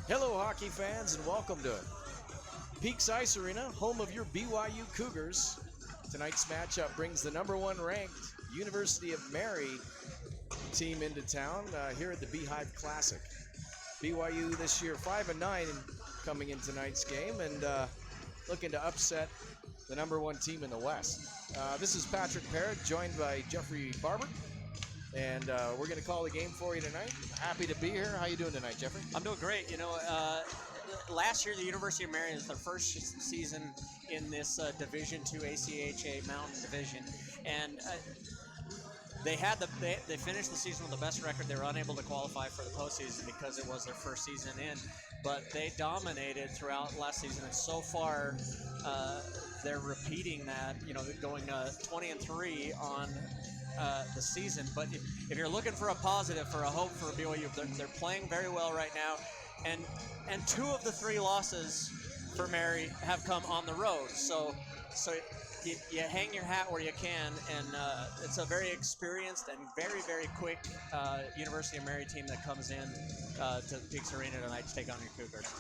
Hello, hockey fans, and welcome to Peaks Ice Arena, home of your BYU Cougars. Tonight's matchup brings the number one ranked University of Mary team into town here at the Beehive Classic. BYU this year 5-9 coming in tonight's game and looking to upset the number one team in the West. This is Patrick Parrott, joined by Jeffrey Barber. And we're going to call the game for you tonight. Happy to be here. How you doing tonight, Jeffrey? I'm doing great. Last year the University of Mary is their first season in this Division II ACHA Mountain Division, and they finished the season with the best record. They were unable to qualify for the postseason because it was their first season in, but they dominated throughout last season, and so far they're repeating that. Going 20-3 on the season. But if you're looking for a positive, for a hope for BYU, they're playing very well right now, and two of the three losses for Mary have come on the road. So you hang your hat where you can, and it's a very experienced and very, very quick University of Mary team that comes in to Peaks Arena tonight to take on your Cougars.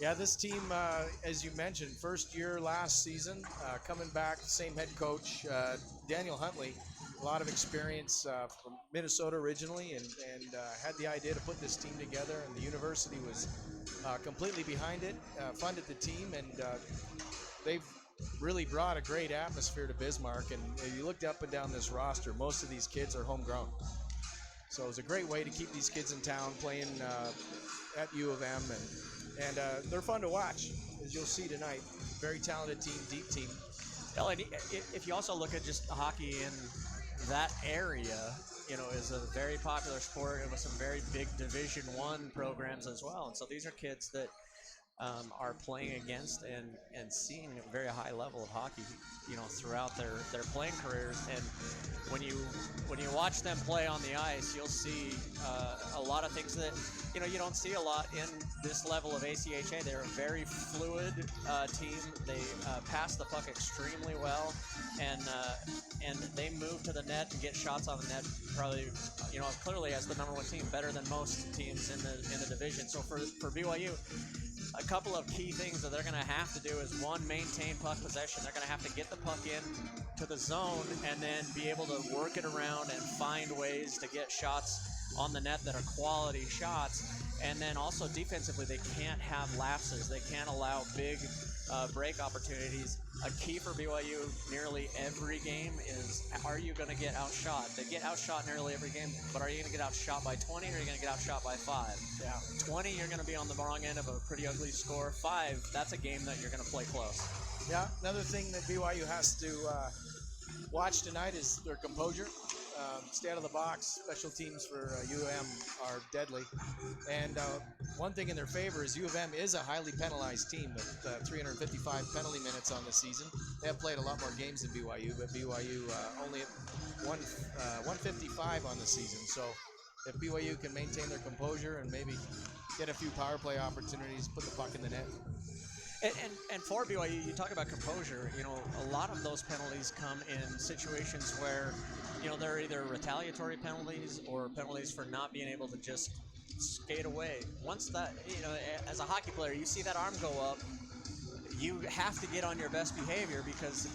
Yeah, this team, as you mentioned, first year last season, coming back, same head coach, Daniel Huntley. A lot of experience from Minnesota originally, and had the idea to put this team together, and the university was completely behind it, funded the team, and they've really brought a great atmosphere to Bismarck. And you looked up and down this roster, most of these kids are homegrown. So it was a great way to keep these kids in town playing at U of M, and they're fun to watch, as you'll see tonight. Very talented team, deep team. Well, and if you also look at just hockey in that area, is a very popular sport, and with some very big Division I programs as well. And so these are kids that are playing against and seeing a very high level of hockey, throughout their playing careers. And when you watch them play on the ice, you'll see a lot of things that you don't see a lot in this level of ACHA. They're a very fluid team. They pass the puck extremely well, and they move to the net and get shots on the net. Probably, clearly as the number one team, better than most teams in the division. So for BYU, a couple of key things that they're going to have to do is, one, maintain puck possession. They're going to have to get the puck in to the zone and then be able to work it around and find ways to get shots on the net that are quality shots. And then also defensively, they can't have lapses. They can't allow big break opportunities. A key for BYU nearly every game is, are you going to get outshot? They get outshot nearly every game, but are you going to get outshot by 20 or are you going to get outshot by 5? Yeah. 20, you're going to be on the wrong end of a pretty ugly score. 5, that's a game that you're going to play close. Yeah, another thing that BYU has to watch tonight is their composure. Stay out of the box. Special teams for U of M are deadly. And one thing in their favor is U of M is a highly penalized team with 355 penalty minutes on the season. They have played a lot more games than BYU, but BYU only at 155 on the season. So if BYU can maintain their composure and maybe get a few power play opportunities, put the puck in the net. And for BYU, you talk about composure. A lot of those penalties come in situations where, they're either retaliatory penalties or penalties for not being able to just skate away. Once that, as a hockey player, you see that arm go up, you have to get on your best behavior because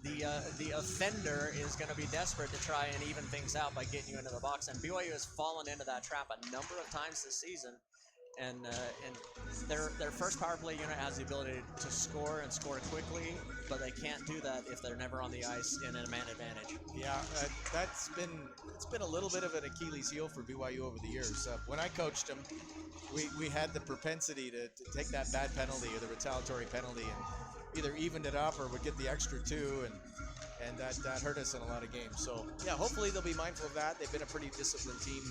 the offender is going to be desperate to try and even things out by getting you into the box. And BYU has fallen into that trap a number of times this season. And their first power play unit has the ability to score and score quickly, but they can't do that if they're never on the ice in a man advantage. Yeah, it's been a little bit of an Achilles heel for BYU over the years. When I coached them, we had the propensity to take that bad penalty or the retaliatory penalty and either evened it up or would get the extra 2, and that hurt us in a lot of games. So yeah, hopefully they'll be mindful of that. They've been a pretty disciplined team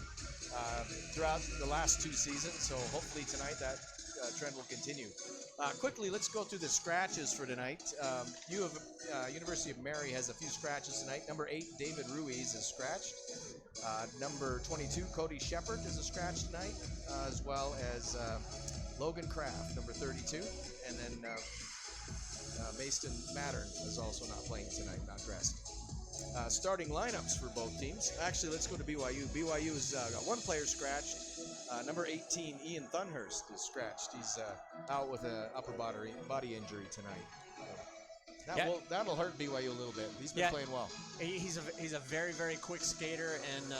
throughout the last 2 seasons, so hopefully tonight that trend will continue. Quickly, let's go through the scratches for tonight. University of Mary has a few scratches tonight. Number 8, David Ruiz is scratched. Number 22, Cody Shepard is a scratch tonight, as well as Logan Kraft, number 32, and then Mason Mattern is also not playing tonight, not dressed. Starting lineups for both teams. Actually, let's go to BYU. BYU has got one player scratched. Number 18, Ian Thunhurst is scratched. He's out with an upper body injury tonight. That'll hurt BYU a little bit. He's been playing well. He's a very, very quick skater, and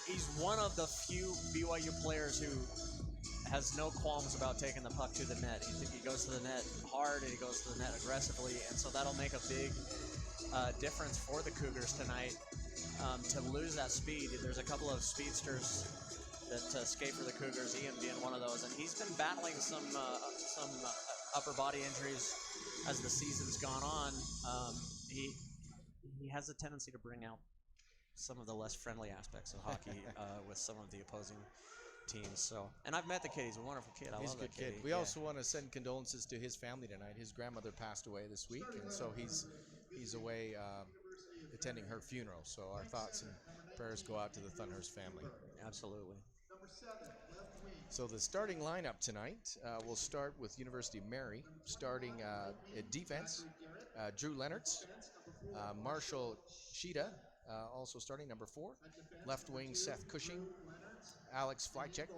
he's one of the few BYU players who has no qualms about taking the puck to the net. He goes to the net hard, and he goes to the net aggressively, and so that'll make a big difference for the Cougars tonight. To lose that speed, there's a couple of speedsters that skate for the Cougars, Ian being one of those, and he's been battling some upper body injuries as the season's gone on. He has a tendency to bring out some of the less friendly aspects of hockey with some of the opposing teams. So, and I've met the kid. He's a wonderful kid. He's a good kid. We also want to send condolences to his family tonight. His grandmother passed away this week, and so he's away attending her funeral. So our thoughts and prayers go out to the Thunhurst family. Absolutely. So the starting lineup tonight, we'll start with University of Mary, starting at defense, Drew Leonards, Marshall Sheeta, also starting number 4, left wing Seth Cushing, Alex Flychek,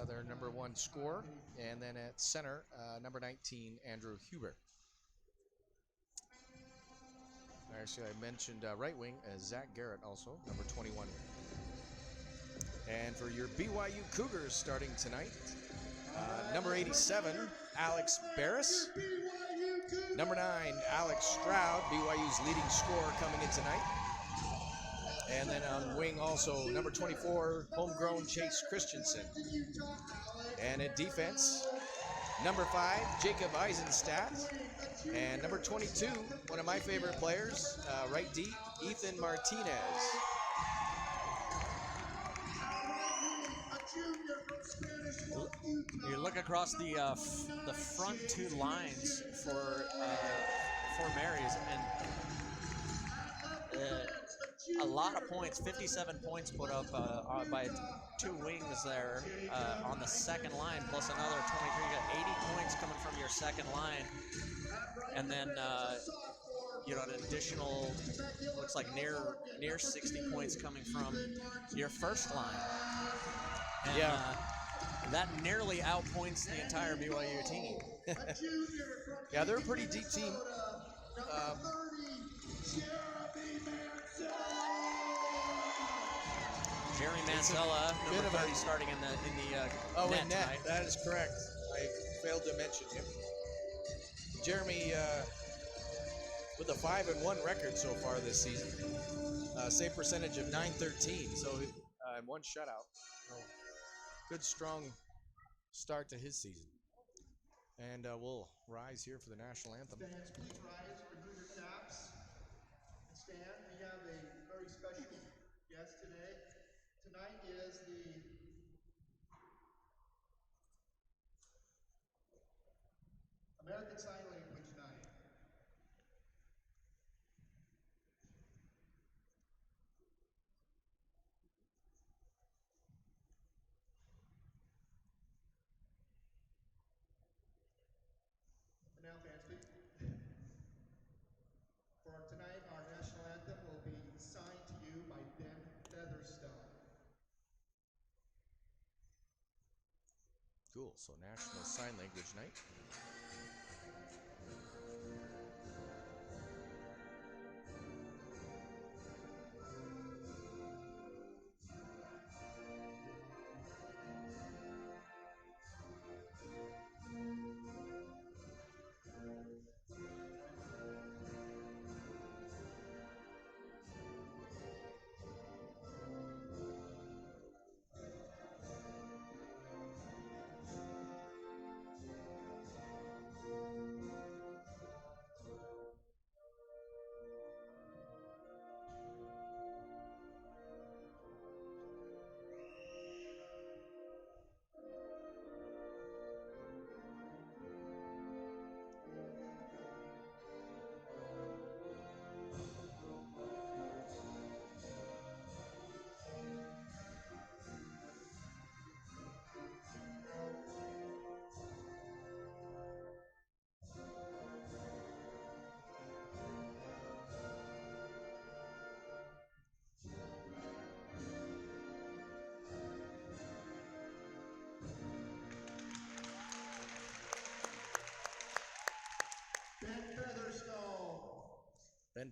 their number 1 scorer, and then at center, number 19, Andrew Huber. Actually, I mentioned right wing, Zach Garrett also, number 21. And for your BYU Cougars starting tonight, number 87, Alex Barris. Number 9, Alex Stroud, BYU's leading scorer coming in tonight. And then on wing also, number 24, homegrown Chase Christensen. And at defense, number 5, Jacob Eisenstadt. And number 22, one of my favorite players, right D, Ethan Martinez. You look across the front 2 lines for Mary's, and a lot of points, 57 points put up by 2 wings there on the second line, plus another 23. You got 80 points coming from your second line, and then an additional, looks like near 60 points coming from your first line. And, that nearly outpoints the entire BYU team. Yeah, they're a pretty deep team. Jerry Mansella, number 30, starting in the net tonight. That is correct. I failed to mention him. Jeremy with a 5-1 record so far this season. Save percentage of .913, so 1 shutout. Good, strong start to his season. And we'll rise here for the national anthem. Fans, please rise, remove your caps, and stand. We have a very special guest today. Tonight is the American Sign Language Night. Now, fans, please. For tonight, our national anthem will be signed to you by Ben Featherstone. Cool. So National Sign Language Night.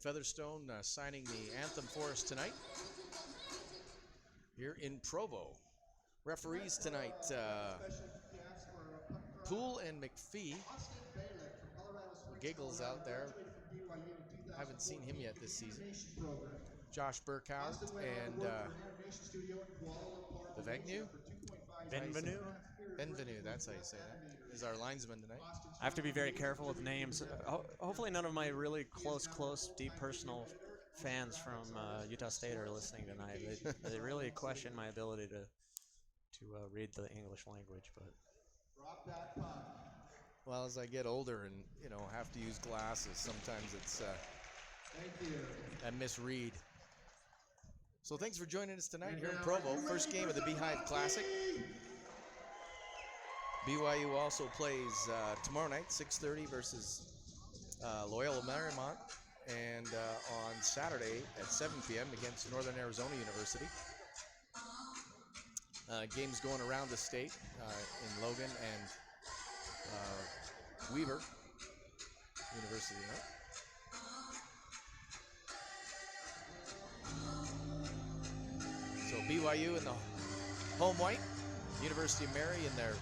Featherstone signing the anthem for us tonight here in Provo. Referees tonight, Poole and McPhee. Giggles out there. Haven't seen him yet this season. Josh Burkhardt and Benvenu, that's how you say that, is our linesman tonight. I have to be very careful with names. Hopefully none of my really close, deep personal fans from Utah State are listening tonight. They really question my ability to read the English language. But well, as I get older and have to use glasses, sometimes it's a misread. So thanks for joining us tonight here in Provo. First game of the Beehive Classic. BYU also plays tomorrow night, 6:30 versus Loyola Marymount, and on Saturday at 7 p.m. against Northern Arizona University. Games going around the state in Logan and Weber University tonight. So BYU in the home white, University of Mary in their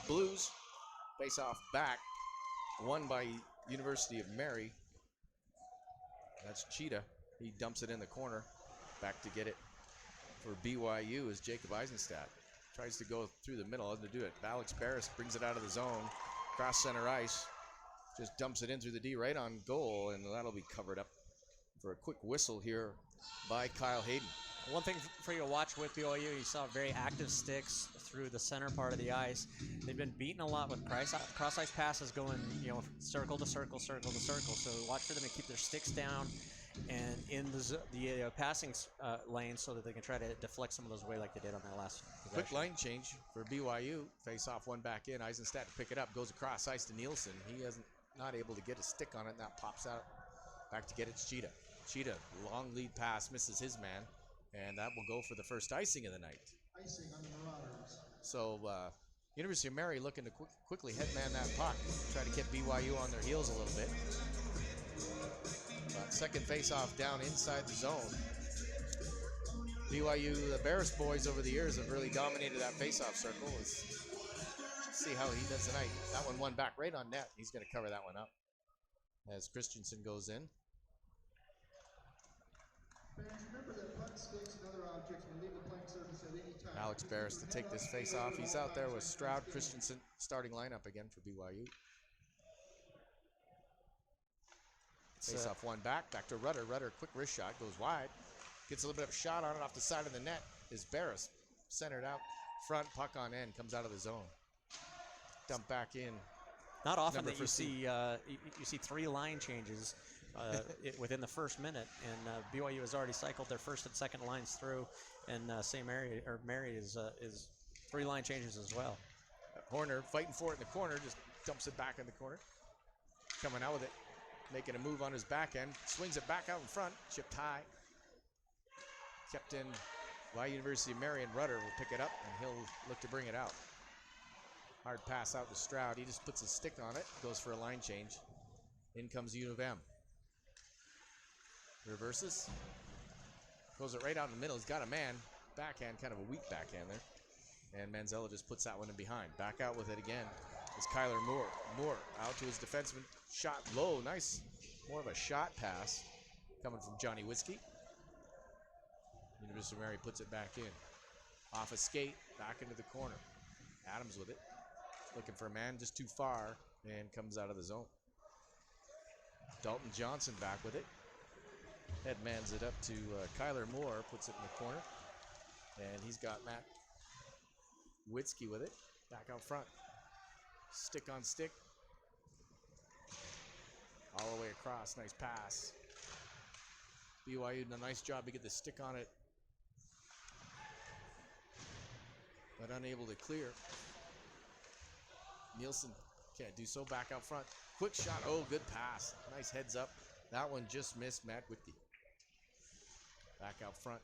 blues. Face off back, won by University of Mary. That's Cheetah. He dumps it in the corner. Back to get it for BYU is Jacob Eisenstadt. Tries to go through the middle, doesn't do it. Alex Barris brings it out of the zone. Cross center ice. Just dumps it in through the D right on goal, and that'll be covered up for a quick whistle here by Kyle Hayden. One thing for you to watch with BYU, you saw very active sticks through the center part of the ice. They've been beaten a lot with cross ice passes going, circle to circle, circle to circle. So watch for them to keep their sticks down and in the passing lane so that they can try to deflect some of those away like they did on that last possession. Quick line change for BYU. Face off one back in. Eisenstadt to pick it up. Goes across ice to Nielsen. He isn't not able to get a stick on it, and that pops out. Back to get it, Cheetah. Cheetah, long lead pass, misses his man. And that will go for the first icing of the night. Icing on the Marauders. So University of Mary looking to quickly headman that puck. Try to get BYU on their heels a little bit. Second face-off down inside the zone. BYU, the Barris boys over the years have really dominated that face-off circle. Let's see how he does tonight. That one back right on net. He's going to cover that one up as Christensen goes in. Remember that puck, sticks, and other objects will leave the playing surface at any time. Alex Barris to take this face-off. He's out there with Stroud, Christensen, starting lineup again for BYU. Face-off one back to Rudder. Rudder, quick wrist shot, goes wide. Gets a little bit of a shot on it off the side of the net. Is Barris centered out front, puck on end, comes out of the zone. Dump back in. Not often that you see three line changes within the first minute, and BYU has already cycled their first and second lines through, and Mary is three line changes as well. Horner fighting for it in the corner, just dumps it back in the corner. Coming out with it, making a move on his back end, swings it back out in front, chipped high. Kept in by University of Mary, and Rudder will pick it up, and he'll look to bring it out. Hard pass out to Stroud. He just puts his stick on it, goes for a line change. In comes U of M. Reverses. Goes it right out in the middle. He's got a man. Backhand, kind of a weak backhand there. And Manzella just puts that one in behind. Back out with it again is Kyler Moore. Moore out to his defenseman. Shot low. Nice. More of a shot pass coming from Johnny Whiskey. University of Mary puts it back in. Off a skate. Back into the corner. Adams with it. Looking for a man just too far. And comes out of the zone. Dalton Johnson back with it. Headmans it up to Kyler Moore. Puts it in the corner. And he's got Matt Whiskey with it. Back out front. Stick on stick. All the way across. Nice pass. BYU did a nice job to get the stick on it, but unable to clear. Nielsen can't do so. Back out front. Quick shot. Oh, good pass. Nice heads up. That one just missed Matt Whitkey. Back out front.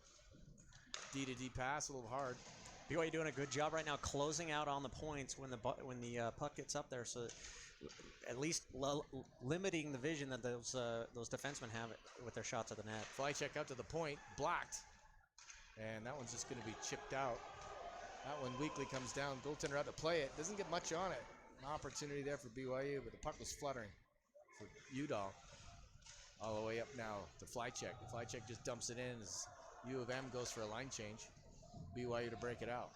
D to D pass, a little hard. BYU doing a good job right now closing out on the points when the puck gets up there. So at least limiting the vision that those defensemen have with their shots at the net. Fly check out to the point, blocked. And that one's just going to be chipped out. That one weakly comes down. Goaltender out to play it. Doesn't get much on it. An opportunity there for BYU, but the puck was fluttering for Udall. All the way up now to Flycheck. Flycheck just dumps it in as U of M goes for a line change. BYU to break it out.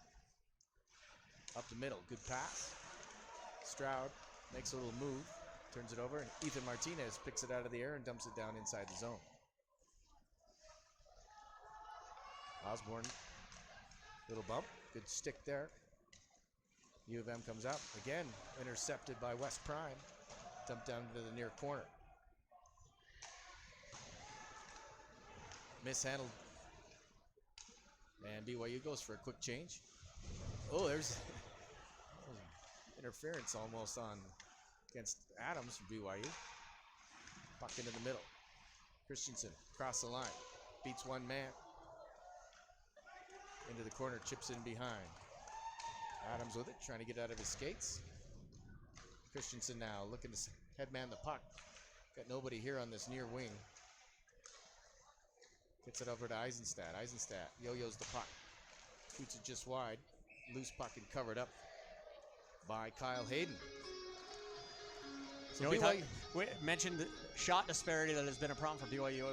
Up the middle, good pass. Stroud makes a little move, turns it over, and Ethan Martinez picks it out of the air and dumps it down inside the zone. Osborne, little bump, good stick there. U of M comes out, again, intercepted by West Prime. Dumped down to the near corner. Mishandled. And BYU goes for a quick change. Oh, there's interference almost on against Adams from BYU. Puck into the middle. Christensen across the line. Beats one man. Into the corner, chips in behind. Adams with it, trying to get out of his skates. Christensen now looking to headman the puck. Got nobody here on this near wing. Gets it over to Eisenstadt. Eisenstadt yo-yos the puck. Shoots it just wide. Loose puck and covered up by Kyle Hayden. So we mentioned the shot disparity that has been a problem for BYU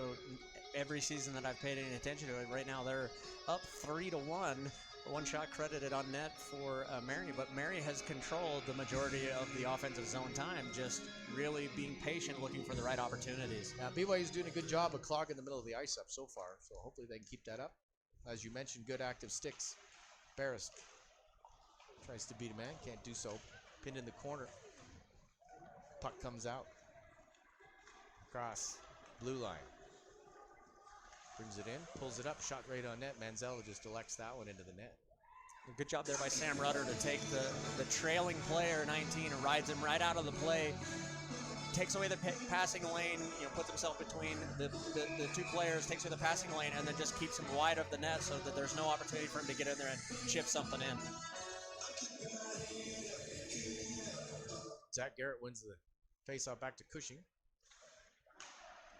every season that I've paid any attention to it. Right now they're up 3-1. One shot credited on net for Mary, but Mary has controlled the majority of the offensive zone time, just really being patient, looking for the right opportunities. Now, BYU's doing a good job of clogging the middle of the ice up so far, so hopefully they can keep that up. As you mentioned, good active sticks. Barris tries to beat a man, can't do so. Pinned in the corner. Puck comes out. Cross, blue line. Brings it in, pulls it up, shot right on net. Manzella just elects that one into the net. Good job there by Sam Rudder to take the trailing player, 19, and rides him right out of the play. Takes away the passing lane, puts himself between the two players, takes away the passing lane, and then just keeps him wide of the net so that there's no opportunity for him to get in there and chip something in. Zach Garrett wins the face-off back to Cushing.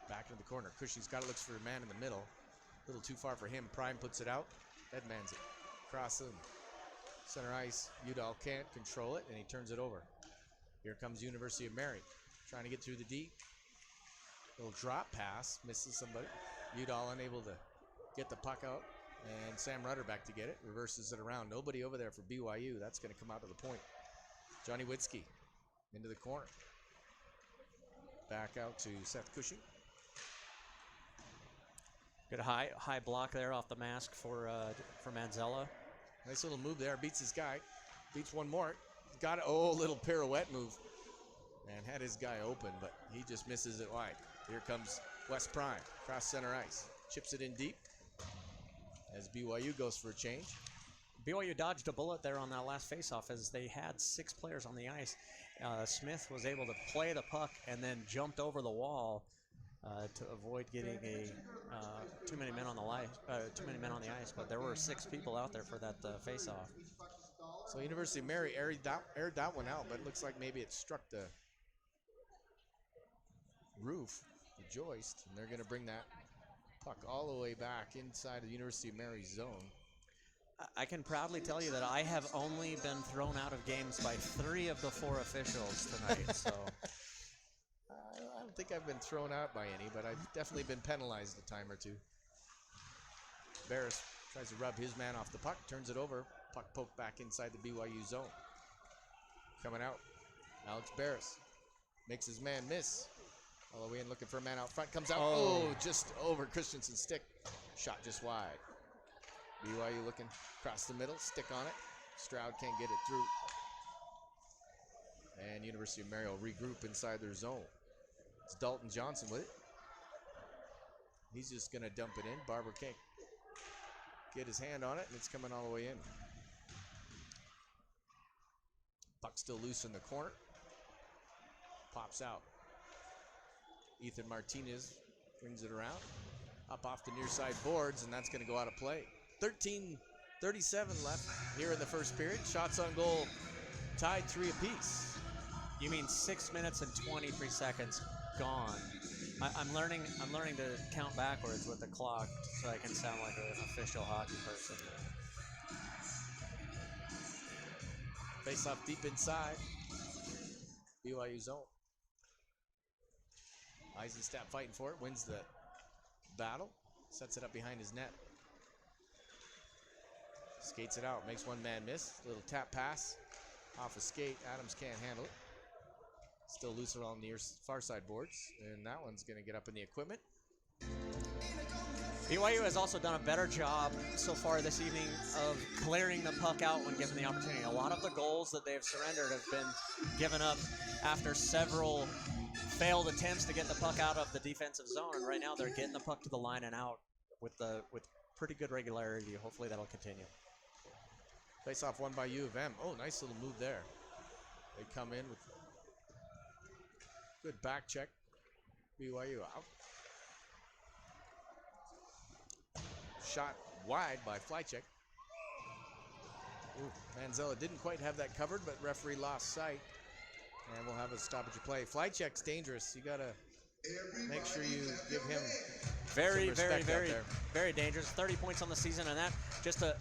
Back into the corner. Cushing's got it, looks for a man in the middle. A little too far for him. Prime puts it out. Headmans it. Cross him. Center ice. Udall can't control it, and he turns it over. Here comes University of Mary. Trying to get through the D. Little drop pass. Misses somebody. Udall unable to get the puck out. And Sam Rudder back to get it. Reverses it around. Nobody over there for BYU. That's going to come out to the point. Johnny Witzke into the corner. Back out to Seth Cushing. Good high block there off the mask for Manzella. Nice little move there. Beats his guy. Beats one more. Got a little pirouette move. And had his guy open, but he just misses it wide. Here comes West Prime. Cross center ice. Chips it in deep. As BYU goes for a change. BYU dodged a bullet there on that last faceoff as they had 6 players on the ice. Smith was able to play the puck and then jumped over the wall to avoid getting too many men on the ice. But there were 6 people out there for that face-off. So University of Mary aired that one out, but it looks like maybe it struck the roof, the joist, and they're going to bring that puck all the way back inside the University of Mary zone. I can proudly tell you that I have only been thrown out of games by 3 of the 4 officials tonight. So. I don't think I've been thrown out by any, but I've definitely been penalized a time or two. Barris tries to rub his man off the puck, turns it over. Puck poked back inside the BYU zone. Coming out, Alex Barris makes his man miss. All the way in looking for a man out front. Comes out, just over Christensen's stick. Shot just wide. BYU looking across the middle, stick on it. Stroud can't get it through. And University of Mary will regroup inside their zone. It's Dalton Johnson with it. He's just going to dump it in. Barber can't get his hand on it, and it's coming all the way in. Puck still loose in the corner. Pops out. Ethan Martinez brings it around. Up off the near side boards, and that's going to go out of play. 13:37 left here in the first period. Shots on goal tied 3 apiece. You mean 6 minutes and 23 seconds gone. I'm learning to count backwards with the clock so I can sound like an official hockey person. Face off deep inside. BYU zone. Eisenstadt fighting for it, wins the battle, sets it up behind his net. Skates it out, makes one man miss. Little tap pass off a skate. Adams can't handle it. Still loose around the far side boards, and that one's going to get up in the equipment. BYU has also done a better job so far this evening of clearing the puck out when given the opportunity. A lot of the goals that they've surrendered have been given up after several failed attempts to get the puck out of the defensive zone, and right now they're getting the puck to the line and out with pretty good regularity. Hopefully that'll continue. Face off won by U of M. Oh, nice little move there. They come in with good back check. BYU out. Shot wide by Flycheck. Manzella didn't quite have that covered, but referee lost sight. And we'll have a stoppage of play. Flycheck's dangerous. You got to make sure you give him very dangerous. 30 points on the season, and that just a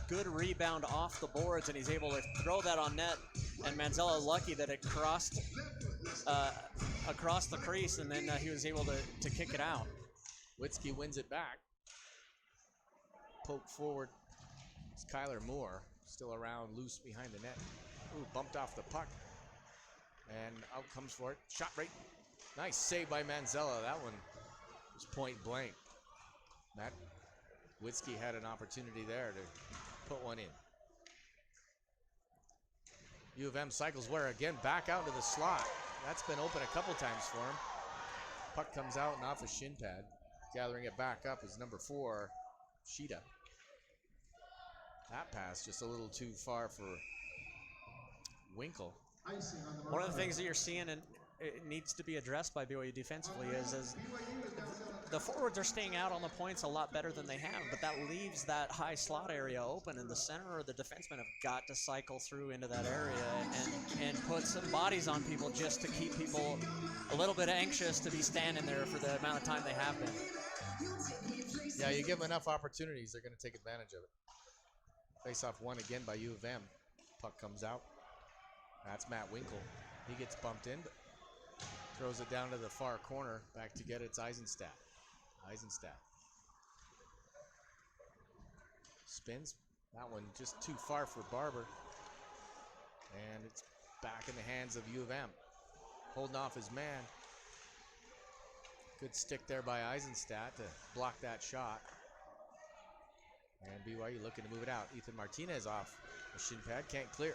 good rebound off the boards, and he's able to throw that on net. And Manzella lucky that it crossed across the crease, and then he was able to kick it out. Witzke wins it back. Poke forward. It's Kyler Moore still around, loose behind the net. Ooh, bumped off the puck. And out comes for it. Shot right. Nice save by Manzella. That one was point blank. Matt Witzke had an opportunity there to put one in. U of M cycles where again back out to the slot. That's been open a couple times for him. Puck comes out and off a shin pad. Gathering it back up is number 4, Sheeta. That pass just a little too far for Winkle. One of the things that you're seeing, and it needs to be addressed by BYU defensively, is the forwards are staying out on the points a lot better than they have, but that leaves that high slot area open, and the center or the defensemen have got to cycle through into that area and put some bodies on people just to keep people a little bit anxious to be standing there for the amount of time they have been. Yeah, you give them enough opportunities, they're going to take advantage of it. Face-off won again by U of M. Puck comes out. That's Matt Winkle. He gets bumped in, but throws it down to the far corner. Back to get it, it's Eisenstadt. Eisenstadt. Spins. That one just too far for Barber. And it's back in the hands of U of M. Holding off his man. Good stick there by Eisenstadt to block that shot. And BYU looking to move it out. Ethan Martinez off the shin pad, can't clear.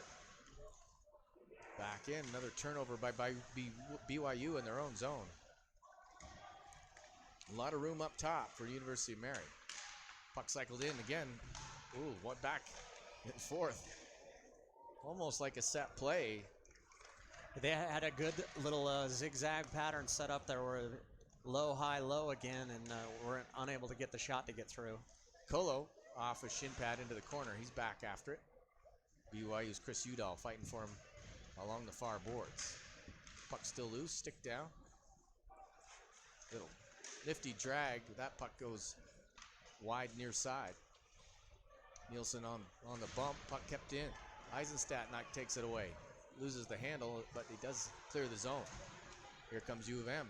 Back in, another turnover by BYU in their own zone. A lot of room up top for University of Mary. Puck cycled in again. Ooh, what back in fourth. Almost like a set play. They had a good little zigzag pattern set up there where low, high, low again, and were unable to get the shot to get through. Colo off a shin pad into the corner. He's back after it. BYU's Chris Udall fighting for him along the far boards. Puck still loose, stick down. Little nifty drag. That puck goes wide near side. Nielsen on the bump. Puck kept in. Eisenstadt takes it away. Loses the handle, but he does clear the zone. Here comes U of M.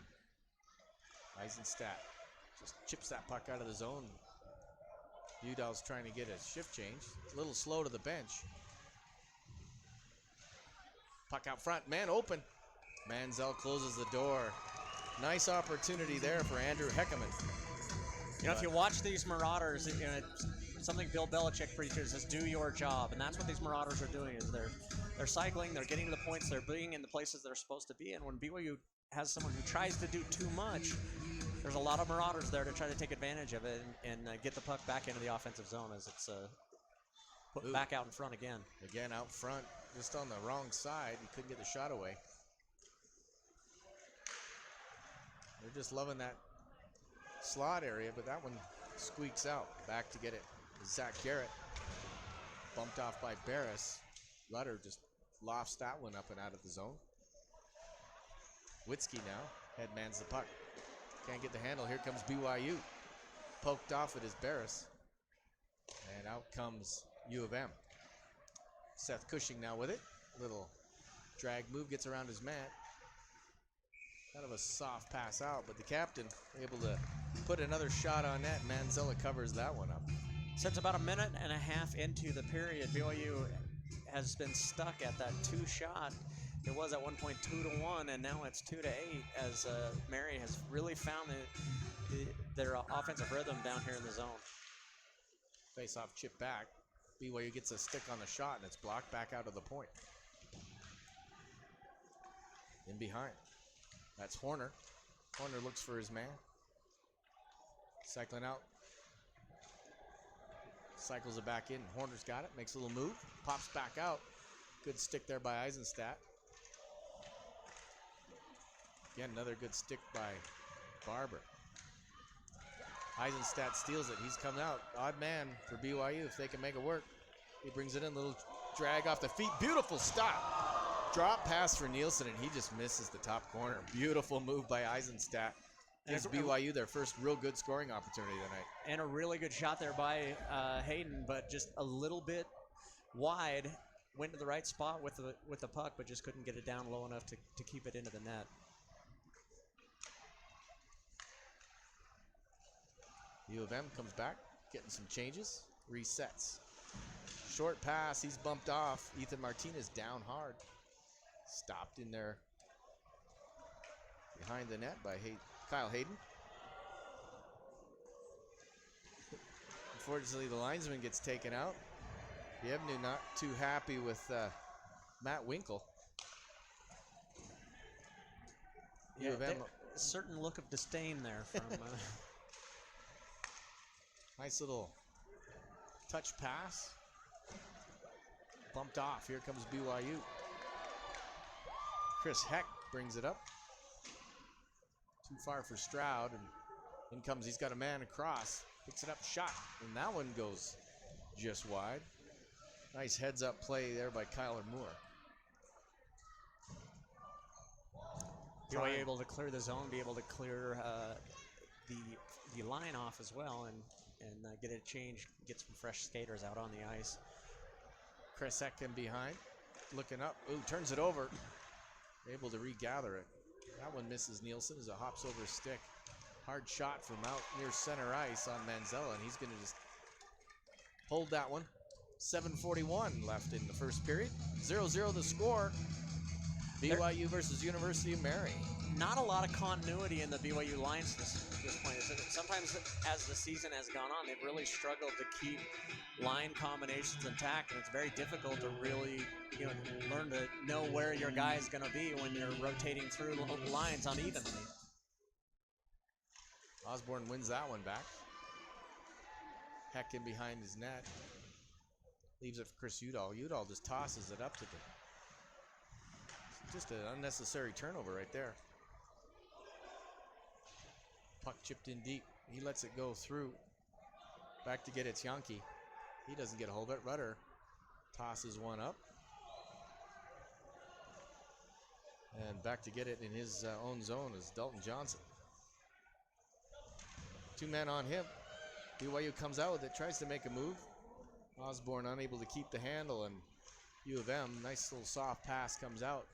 Eisenstadt just chips that puck out of the zone. Udall's trying to get a shift change. It's a little slow to the bench. Puck out front, man open. Manziel closes the door. Nice opportunity there for Andrew Heckerman. You know, if you watch these Marauders, you know, it's something Bill Belichick preaches is do your job, and that's what these Marauders are doing. Is they're cycling, they're getting to the points, they're being in the places they're supposed to be. And when BYU has someone who tries to do too much, there's a lot of Marauders there to try to take advantage of it and get the puck back into the offensive zone as it's put back out in front again. Again out front, just on the wrong side. He couldn't get the shot away. They're just loving that slot area, but that one squeaks out. Back to get it. Zach Garrett. Bumped off by Barris. Lutter just lofts that one up and out of the zone. Witzke now headmans the puck. Can't get the handle. Here comes BYU. Poked off it is Barris. And out comes U of M. Seth Cushing now with it. Little drag move, gets around his man. Kind of a soft pass out, but the captain able to put another shot on net. Manzella covers that one up. Since about a minute and a half into the period, BYU has been stuck at that 2 shot. It was at one point 2-1, and now it's 2-8 as Mary has really found their offensive rhythm down here in the zone. Face off chip back. BYU gets a stick on the shot, and it's blocked back out of the point. In behind. That's Horner. Horner looks for his man. Cycling out. Cycles it back in. Horner's got it. Makes a little move. Pops back out. Good stick there by Eisenstadt. Again, another good stick by Barber. Eisenstadt steals it. He's coming out. Odd man for BYU if they can make it work. He brings it in. Little drag off the feet. Beautiful stop. Drop pass for Nielsen, and he just misses the top corner. Beautiful move by Eisenstadt. Gives BYU their first real good scoring opportunity tonight. And a really good shot there by Hayden, but just a little bit wide. Went to the right spot with the puck, but just couldn't get it down low enough to keep it into the net. U of M comes back, getting some changes, resets. Short pass, he's bumped off. Ethan Martinez down hard. Stopped in there behind the net by Kyle Hayden. Unfortunately, the linesman gets taken out. Yevnu not too happy with Matt Winkle. Yeah, a certain look of disdain there from... Nice little touch pass. Bumped off. Here comes BYU. Chris Heck brings it up. Too far for Stroud, and in comes, he's got a man across. Picks it up, shot, and that one goes just wide. Nice heads-up play there by Kyler Moore. BYU able to clear the zone, be able to clear the line off as well, and get it changed, get some fresh skaters out on the ice. Chris Heck in behind, looking up. Ooh, turns it over. Able to regather it. That one misses Nielsen as it hops over his stick. Hard shot from out near center ice on Manzella, and he's going to just hold that one. 7:41 left in the first period. 0-0 the score. BYU versus University of Mary. Not a lot of continuity in the BYU lines this point. Sometimes as the season has gone on, they've really struggled to keep line combinations intact, and it's very difficult to really learn to know where your guy is going to be when you're rotating through lines unevenly. Osborne wins that one back. Heck in behind his net. Leaves it for Chris Udall. Udall just tosses it up to the... Just an unnecessary turnover right there. Puck chipped in deep. He lets it go through. Back to get it, Yankee. He doesn't get a hold of it. Rudder tosses one up. And back to get it in his own zone is Dalton Johnson. 2 men on him. BYU comes out with it, tries to make a move. Osborne unable to keep the handle, and U of M, nice little soft pass comes out.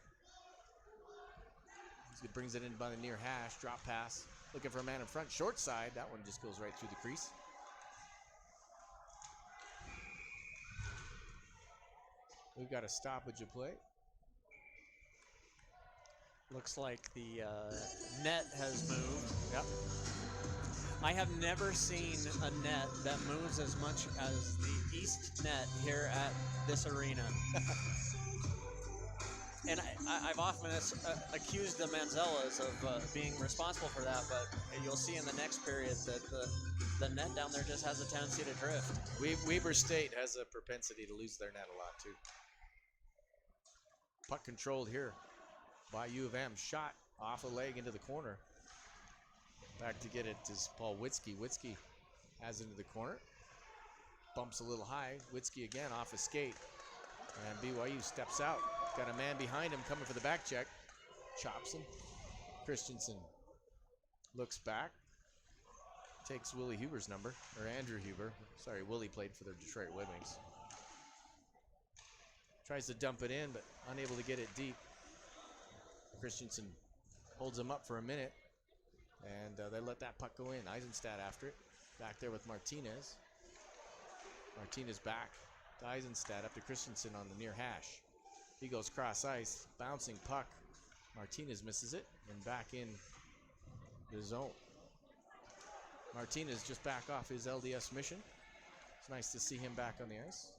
He brings it in by the near hash, drop pass. Looking for a man in front, short side. That one just goes right through the crease. We've got a stoppage of play. Looks like the net has moved. Yep. I have never seen a net that moves as much as the East net here at this arena. And I've often accused the Manzellas of being responsible for that, but you'll see in the next period that the net down there just has a tendency to drift. Weber State has a propensity to lose their net a lot, too. Puck controlled here by U of M. Shot off a leg into the corner. Back to get it is Paul Witzke. Witzke has it into the corner. Bumps a little high. Witzke again off a skate. And BYU steps out. Got a man behind him coming for the back check. Chops him. Christensen looks back, takes Willie Huber's number, or Andrew Huber. Sorry, Willie played for the Detroit Red Wings. Tries to dump it in, but unable to get it deep. Christensen holds him up for a minute, and they let that puck go in. Eisenstadt after it. Back there with Martinez. Martinez back to Eisenstadt up to Christensen on the near hash. He goes cross ice, bouncing puck. Martinez misses it, and back in the zone. Martinez just back off his LDS mission. It's nice to see him back on the ice.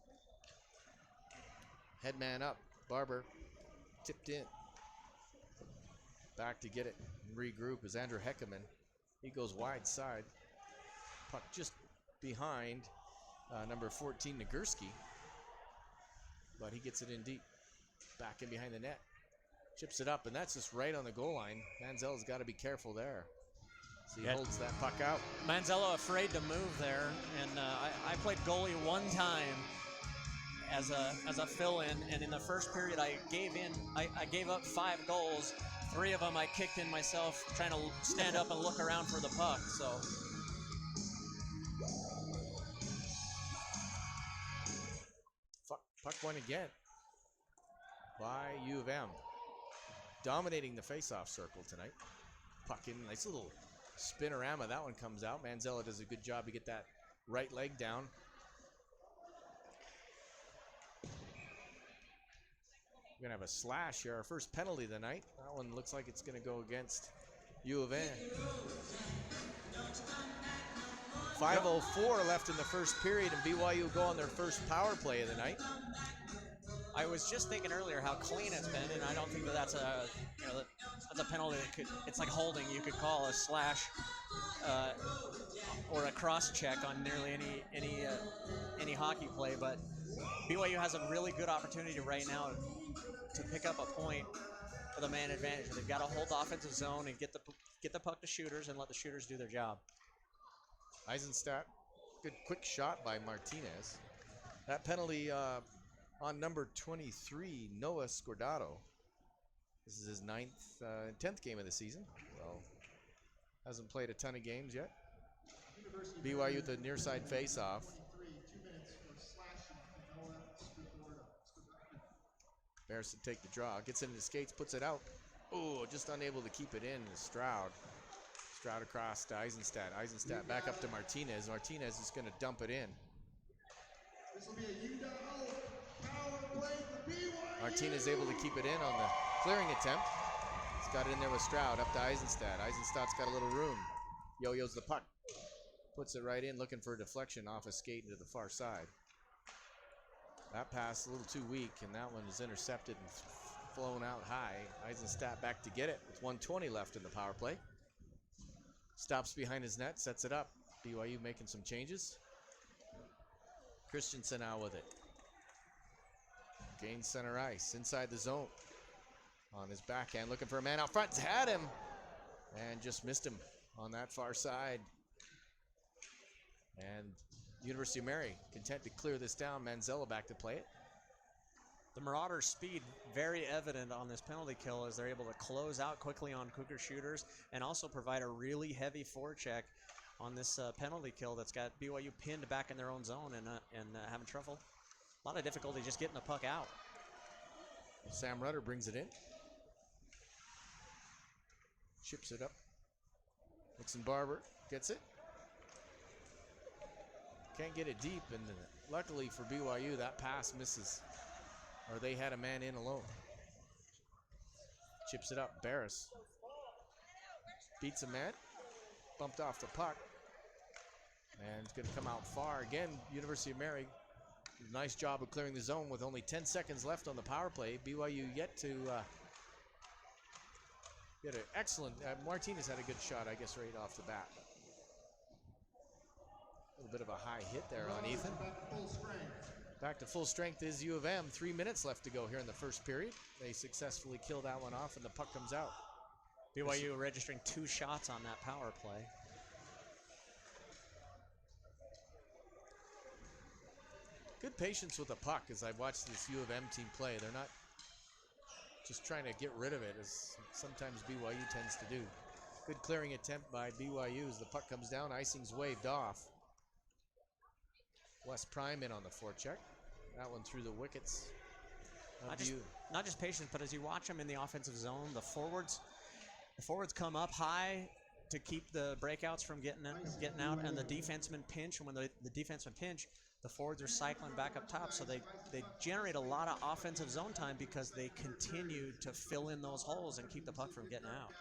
Headman up, Barber tipped in. Back to get it and regroup is Andrew Heckerman. He goes wide side. Puck just behind number 14, Nagurski. But he gets it in deep. Back in behind the net. Chips it up, and that's just right on the goal line. Manzello's got to be careful there. So he holds that puck out. Manzello afraid to move there, and I played goalie one time as a fill-in, and in the first period I gave up 5 goals. 3 of them I kicked in myself, trying to stand up and look around for the puck. So puck won again by U of M. Dominating the face-off circle tonight. Puck in, nice little spinorama. That one comes out. Manzello does a good job to get that right leg down. We're going to have a slash here. Our first penalty of the night. That one looks like it's going to go against U of M. 5:04 left in the first period, and BYU go on their first power play of the night. I was just thinking earlier how clean it's been, and I don't think that's a that's a penalty that could, it's like holding, you could call a slash or a cross check on nearly any hockey play. But BYU has a really good opportunity right now to pick up a point for the man advantage. They've got to hold the offensive zone and get the puck to shooters and let the shooters do their job. Eisenstadt, good quick shot by Martinez. That penalty on number 23, Noah Scordato. This is his 10th game of the season. Well, hasn't played a ton of games yet. BYU with the near side face-off. Bears to take the draw. Gets it into skates, puts it out. Oh, just unable to keep it in. Stroud. Stroud across to Eisenstadt. Eisenstadt back up to Martinez. Martinez is going to dump it in. This will be a power play for BYU. Martinez able to keep it in on the clearing attempt. He's got it in there with Stroud up to Eisenstadt. Eisenstadt's got a little room. Yo-yo's the puck. Puts it right in, looking for a deflection off a skate into the far side. That pass a little too weak, and that one is intercepted and flown out high. Eisenstadt back to get it with 1:20 left in the power play. Stops behind his net, sets it up. BYU making some changes. Christensen now with it. Gains center ice, inside the zone. On his backhand, looking for a man out front. Had him, and just missed him on that far side. And University of Mary content to clear this down. Manzello back to play it. The Marauders' speed very evident on this penalty kill as they're able to close out quickly on Cougar shooters and also provide a really heavy forecheck on this penalty kill that's got BYU pinned back in their own zone and having trouble. A lot of difficulty just getting the puck out. Sam Rudder brings it in. Chips it up. Nixon Barber gets it. Can't get it deep, and luckily for BYU, that pass misses. Or they had a man in alone. Chips it up. Barris beats a man. Bumped off the puck. And it's going to come out far. Again, University of Mary, nice job of clearing the zone with only 10 seconds left on the power play. BYU yet to get an excellent, Martinez had a good shot, I guess, right off the bat. A little bit of a high hit there on Ethan. Back to full strength is U of M. 3 minutes left to go here in the first period. They successfully kill that one off, and the puck comes out. BYU registering 2 shots on that power play. Good Good patience with the puck as I've watched this U of M team play. They're not just trying to get rid of it, as sometimes BYU tends to do. Good clearing attempt by BYU as the puck comes down. Icing's waved off. West Prime in on the forecheck. That one through the wickets. Not just patience, but as you watch them in the offensive zone, the forwards come up high to keep the breakouts from getting out, and the defensemen pinch. And when the defensemen pinch, the forwards are cycling back up top, so they generate a lot of offensive zone time because they continue to fill in those holes and keep the puck from getting out.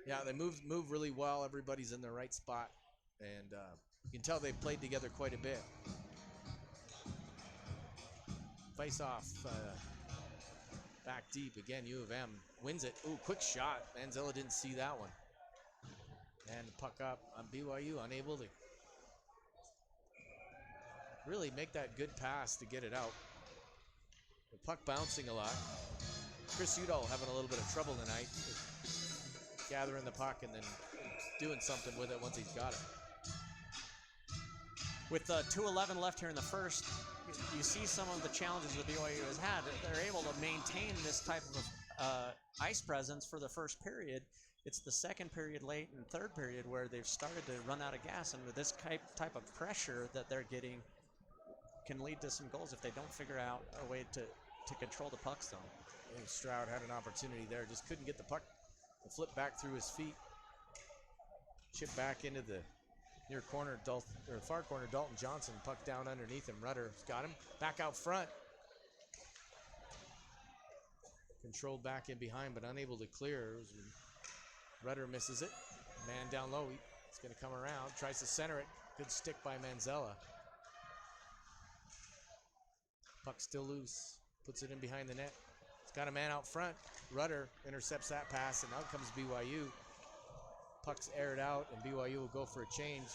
Yeah, they move really well. Everybody's in the right spot, and you can tell they've played together quite a bit. Face off back deep again. U of M wins it. Ooh, quick shot. Manzella didn't see that one. And the puck up on BYU, unable to really make that good pass to get it out. The puck bouncing a lot. Chris Udall having a little bit of trouble tonight, gathering the puck and then doing something with it once he's got it. With 2:11 left here in the first, you see some of the challenges that BYU has had. They're able to maintain this type of ice presence for the first period. It's the second period late and third period where they've started to run out of gas, and with this type of pressure that they're getting can lead to some goals if they don't figure out a way to control the puck zone. Stroud had an opportunity there, just couldn't get the puck to flip back through his feet. Chip back into the near corner, far corner, Dalton Johnson, puck down underneath him. Rudder's got him, back out front. Controlled back in behind, but unable to clear. Rudder misses it. Man down low, he's gonna come around, tries to center it. Good stick by Manzella. Puck still loose, puts it in behind the net. It's got a man out front. Rudder intercepts that pass, and out comes BYU. Puck's aired out, and BYU will go for a change.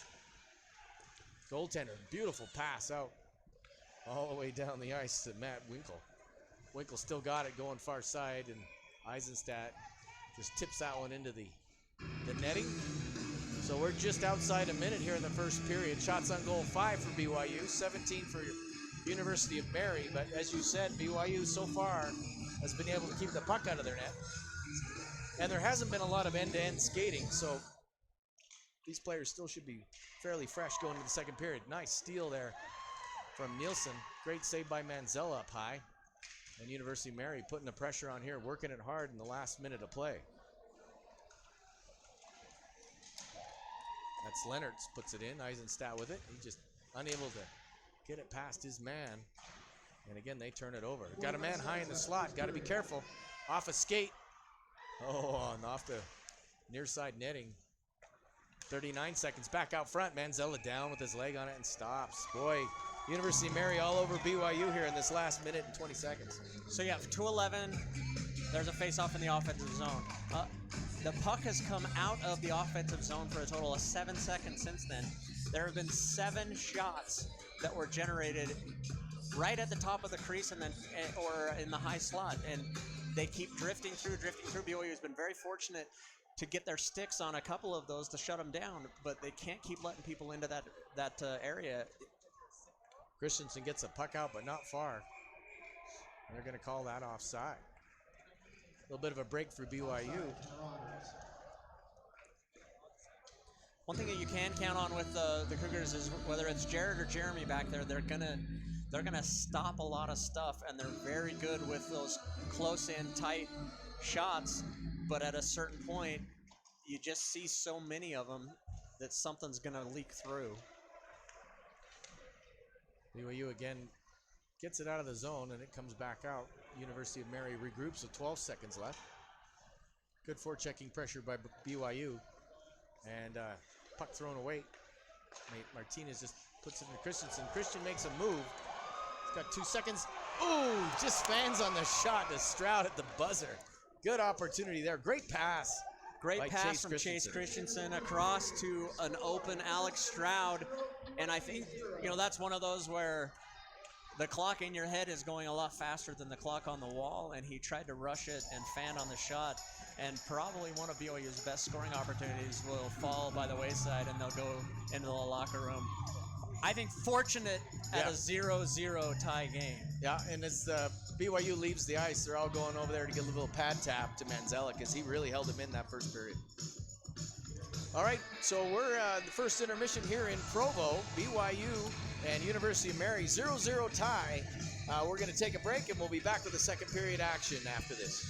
Goaltender, beautiful pass out all the way down the ice to Matt Winkle. Winkle still got it going far side, and Eisenstadt just tips that one into the netting. So we're just outside a minute here in the first period. Shots on goal 5 for BYU, 17 for University of Mary. But as you said, BYU so far has been able to keep the puck out of their net. And there hasn't been a lot of end-to-end skating, so these players still should be fairly fresh going into the second period. Nice steal there from Nielsen. Great save by Manzella up high. And University of Mary putting the pressure on here, working it hard in the last minute of play. That's Leonards, puts it in. Eisenstadt with it. He's just unable to get it past his man. And again, they turn it over. Got a man high in the slot. Got to be careful. Off a skate. Oh, and off the near side netting. 39 seconds back out front. Manzella down with his leg on it and stops. Boy, University of Mary all over BYU here in this last minute and 20 seconds. So yeah, 2:11, there's a face-off in the offensive zone. The puck has come out of the offensive zone for a total of 7 seconds since then. There have been 7 shots that were generated right at the top of the crease and then or in the high slot, and they keep drifting through. BYU has been very fortunate to get their sticks on a couple of those to shut them down, but they can't keep letting people into that area. Christensen gets a puck out, but not far. And they're going to call that offside. A little bit of a break for BYU. One thing that you can count on with the Cougars is whether it's Jared or Jeremy back there, they're gonna stop a lot of stuff, and they're very good with those close-in, tight shots. But at a certain point, you just see so many of them that something's gonna leak through. BYU again gets it out of the zone, and it comes back out. University of Mary regroups with 12 seconds left. Good forechecking pressure by BYU. And puck thrown away. Martinez just puts it into Christensen. Christian makes a move. He's got 2 seconds. Ooh, just fans on the shot to Stroud at the buzzer. Good opportunity there. Great pass. Great pass from Chase Christensen across to an open Alex Stroud. And I think, that's one of those where the clock in your head is going a lot faster than the clock on the wall, and he tried to rush it and fan on the shot. And probably one of BYU's best scoring opportunities will fall by the wayside, and they'll go into the locker room. I think fortunate at a 0-0 tie game. Yeah, and as BYU leaves the ice, they're all going over there to get a little pad tap to Manzella because he really held him in that first period. All right, so we're the first intermission here in Provo, BYU and University of Mary, 0-0 tie. We're going to take a break, and we'll be back with the second period action after this.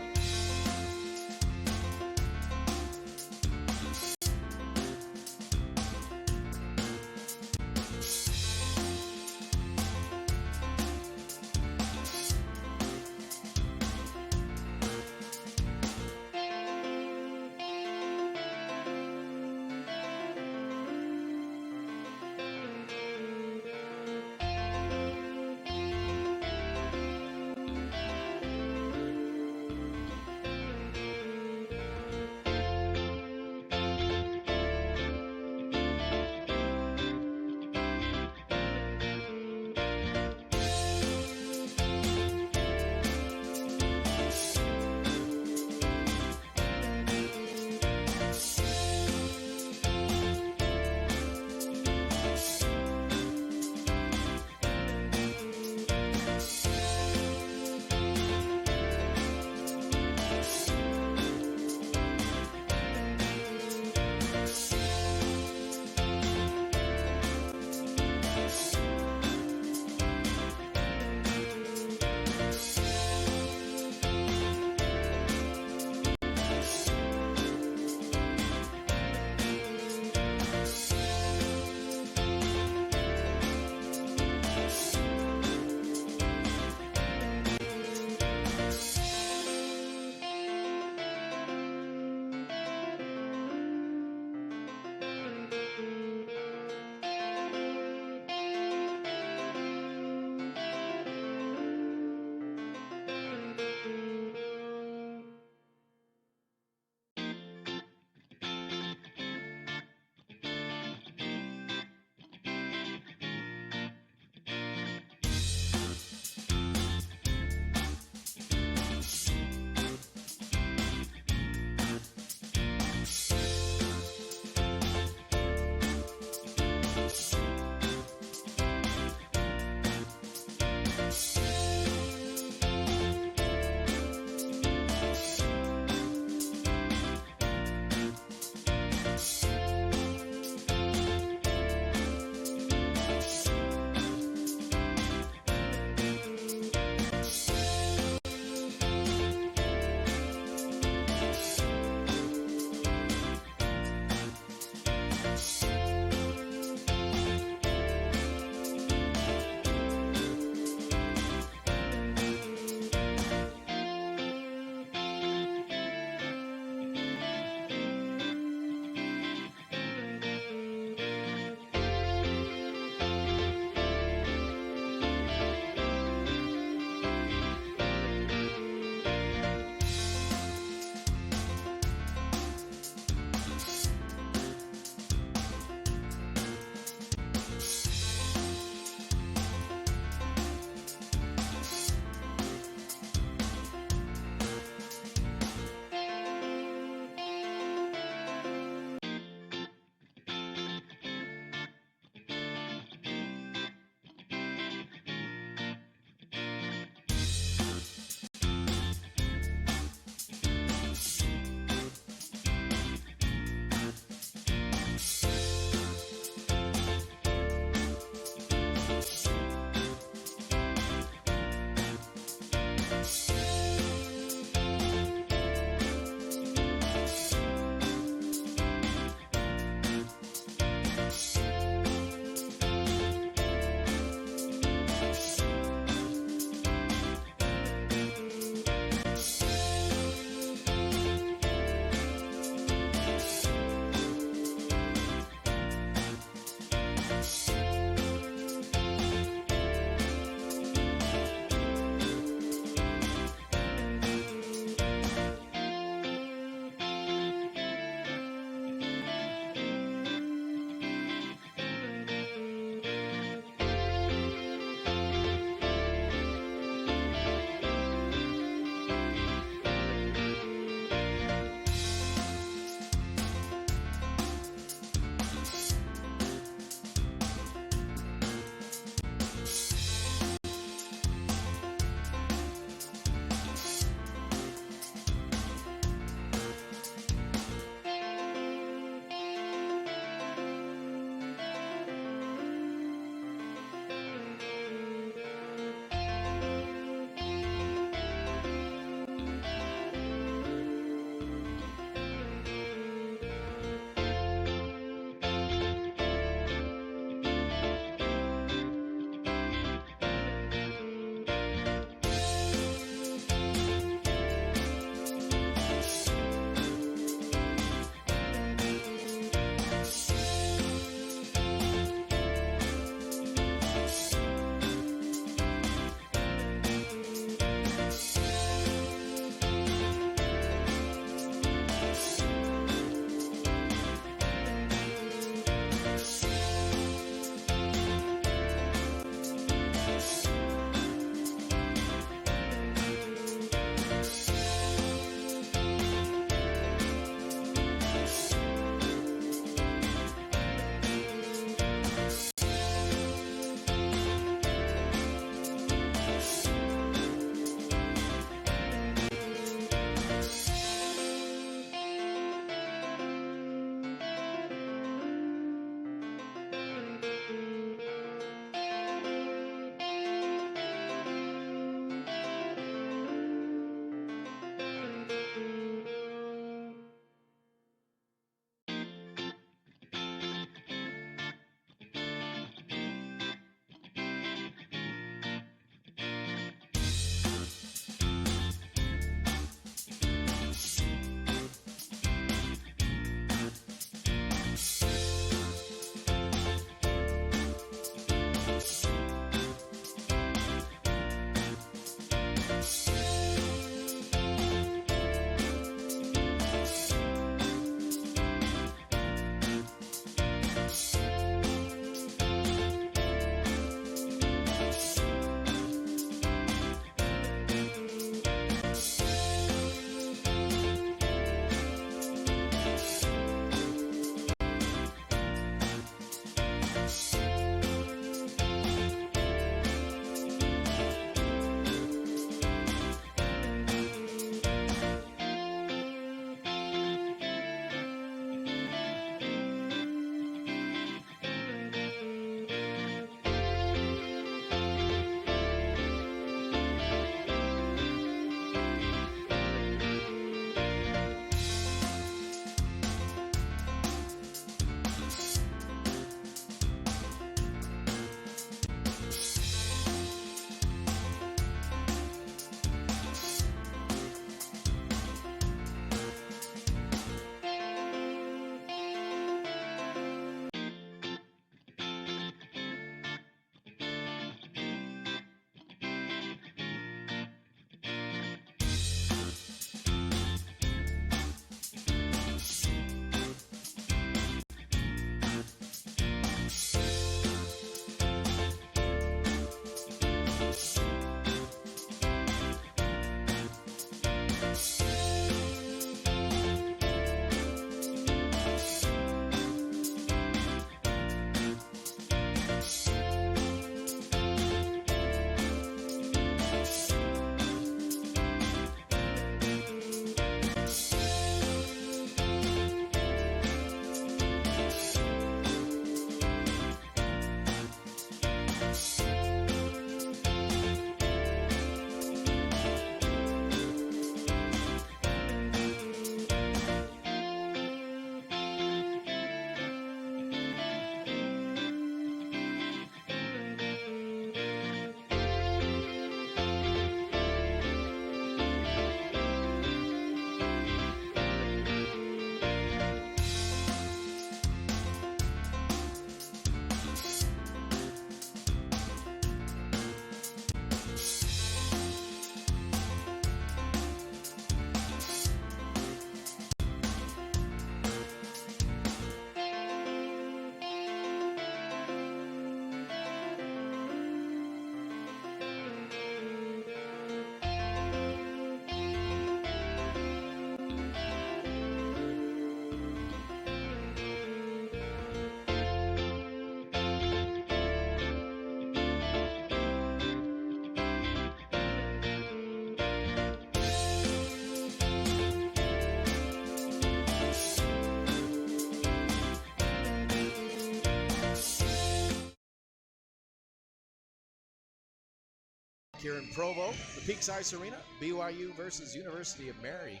Here in Provo, the Peaks Ice Arena, BYU versus University of Mary.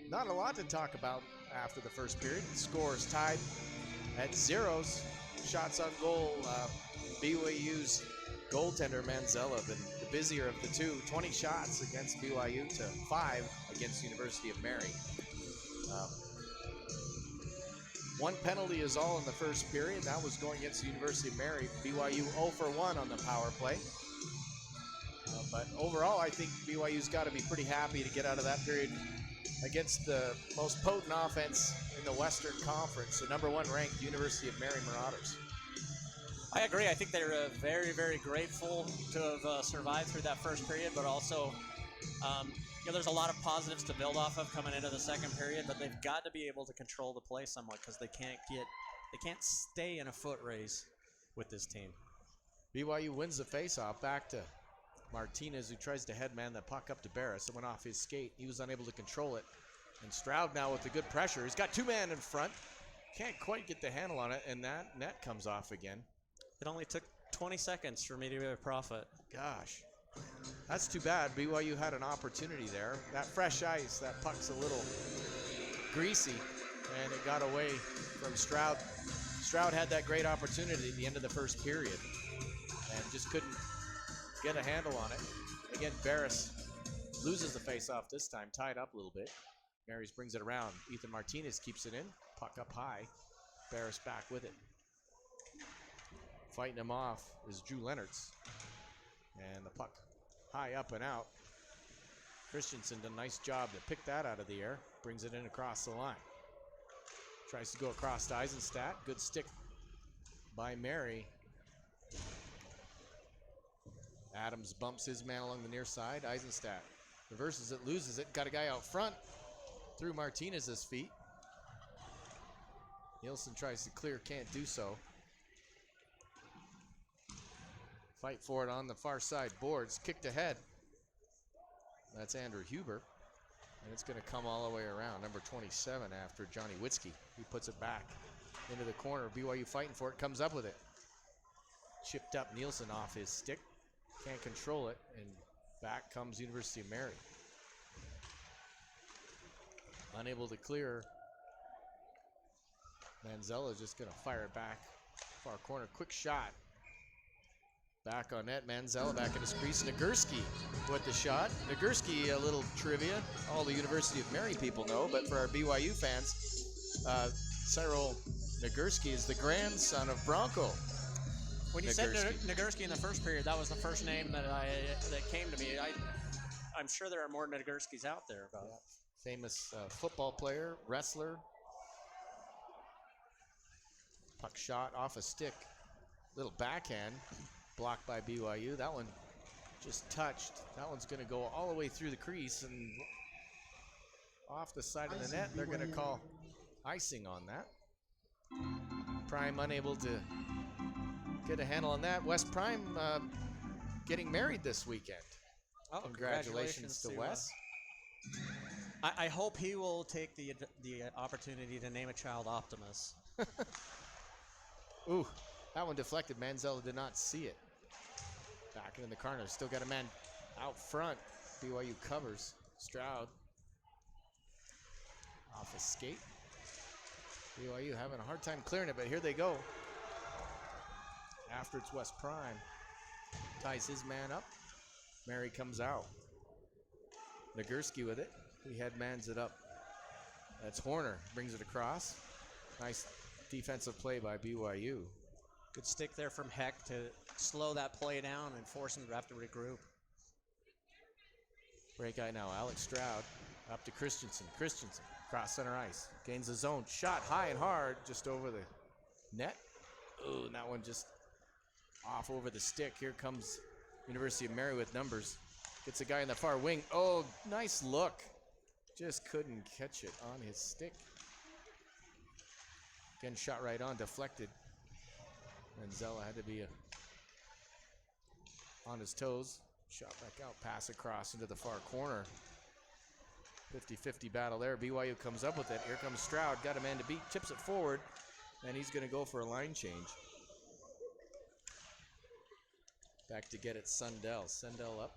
Not a lot to talk about after the first period. The score is tied at zeros. Shots on goal, BYU's goaltender Manzella, been the busier of the two. 20 shots against BYU to 5 against University of Mary. One penalty is all in the first period. That was going against the University of Mary. BYU 0 for 1 on the power play. But overall, I think BYU's got to be pretty happy to get out of that period against the most potent offense in the Western Conference, the #1 ranked University of Mary Marauders. I agree. I think they're very, very grateful to have survived through that first period, but also there's a lot of positives to build off of coming into the second period, but they've got to be able to control the play somewhat because they can't stay in a foot race with this team. BYU wins the faceoff back to Martinez, who tries to headman the puck up to Barris. It went off his skate. He was unable to control it. And Stroud now with the good pressure. He's got 2 men in front. Can't quite get the handle on it, and that net comes off again. It only took 20 seconds for me to be a profit. Gosh. That's too bad. BYU had an opportunity there. That fresh ice, that puck's a little greasy, and it got away from Stroud. Stroud had that great opportunity at the end of the first period and just couldn't get a handle on it. Again, Barris loses the faceoff this time, tied up a little bit. Marys brings it around. Ethan Martinez keeps it in. Puck up high. Barris back with it. Fighting him off is Drew Leonards. And the puck high up and out. Christensen did a nice job to pick that out of the air. Brings it in across the line. Tries to go across to Eisenstadt. Good stick by Mary. Adams bumps his man along the near side. Eisenstadt reverses it, loses it. Got a guy out front through Martinez's feet. Nielsen tries to clear, can't do so. Fight for it on the far side boards. Kicked ahead. That's Andrew Huber. And it's going to come all the way around. Number 27 after Johnny Witzke. He puts it back into the corner. BYU fighting for it. Comes up with it. Chipped up Nielsen off his stick. Can't control it. And back comes University of Mary. Unable to clear. Manzella just going to fire it back. Far corner. Quick shot. Back on net. Manzella back in his crease. Nagurski with the shot. Nagurski, a little trivia. All the University of Mary people know, but for our BYU fans, Cyril Nagurski is the grandson of Bronco. When you said Nagurski in the first period, that was the first name that came to me. I'm sure there are more Nagurskis out there. Famous football player, wrestler. Puck shot off a stick. Little backhand. Blocked by BYU. That one just touched. That one's going to go all the way through the crease and off the side of the net. They're going to call icing on that. Prime unable to get a handle on that. Wes Prime getting married this weekend. Oh, congratulations to Wes. I hope he will take the opportunity to name a child Optimus. Ooh, that one deflected. Manzella did not see it. Back in the corner. Still got a man out front. BYU covers. Stroud. Off his skate. BYU having a hard time clearing it, but here they go. After it's West Prime. Ties his man up. Mary comes out. Nagurski with it. He headmans it up. That's Horner. Brings it across. Nice defensive play by BYU. Good stick there from Heck to slow that play down and force him to have to regroup. Break eye now. Alex Stroud up to Christensen. Christensen cross center ice. Gains the zone. Shot high and hard just over the net. Ooh, and that one just off over the stick. Here comes University of Mary with numbers. Gets a guy in the far wing. Oh, nice look. Just couldn't catch it on his stick. Again, shot right on. Deflected. Manzella had to be on his toes. Shot back out, pass across into the far corner. 50-50 battle there. BYU comes up with it. Here comes Stroud. Got a man to beat. Chips it forward. And he's going to go for a line change. Back to get it, Sundell. Sundell up.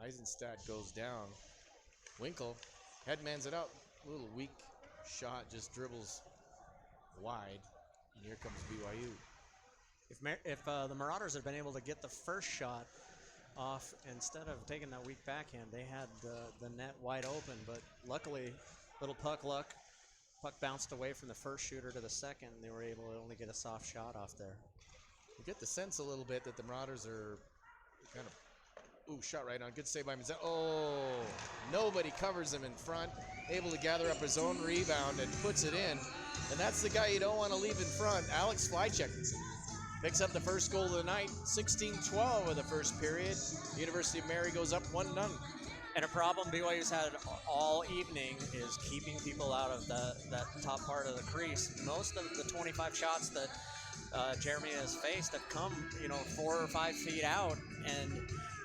Eisenstadt goes down. Winkle headmans it out. A little weak shot. Just dribbles wide, and here comes BYU. If the Marauders had been able to get the first shot off instead of taking that weak backhand, they had the net wide open, but luckily, little puck luck. Puck bounced away from the first shooter to the second, and they were able to only get a soft shot off there. You get the sense a little bit that the Marauders are kind of, ooh, shot right on. Good save by Manzella. Oh, nobody covers him in front. Able to gather up his own rebound and puts it in. And that's the guy you don't want to leave in front. Alex Flychek picks up the first goal of the night. 16-12 of the first period. University of Mary goes up 1-0. And a problem BYU's had all evening is keeping people out of that top part of the crease. Most of the 25 shots that Jeremy has faced have come, 4 or 5 feet out, and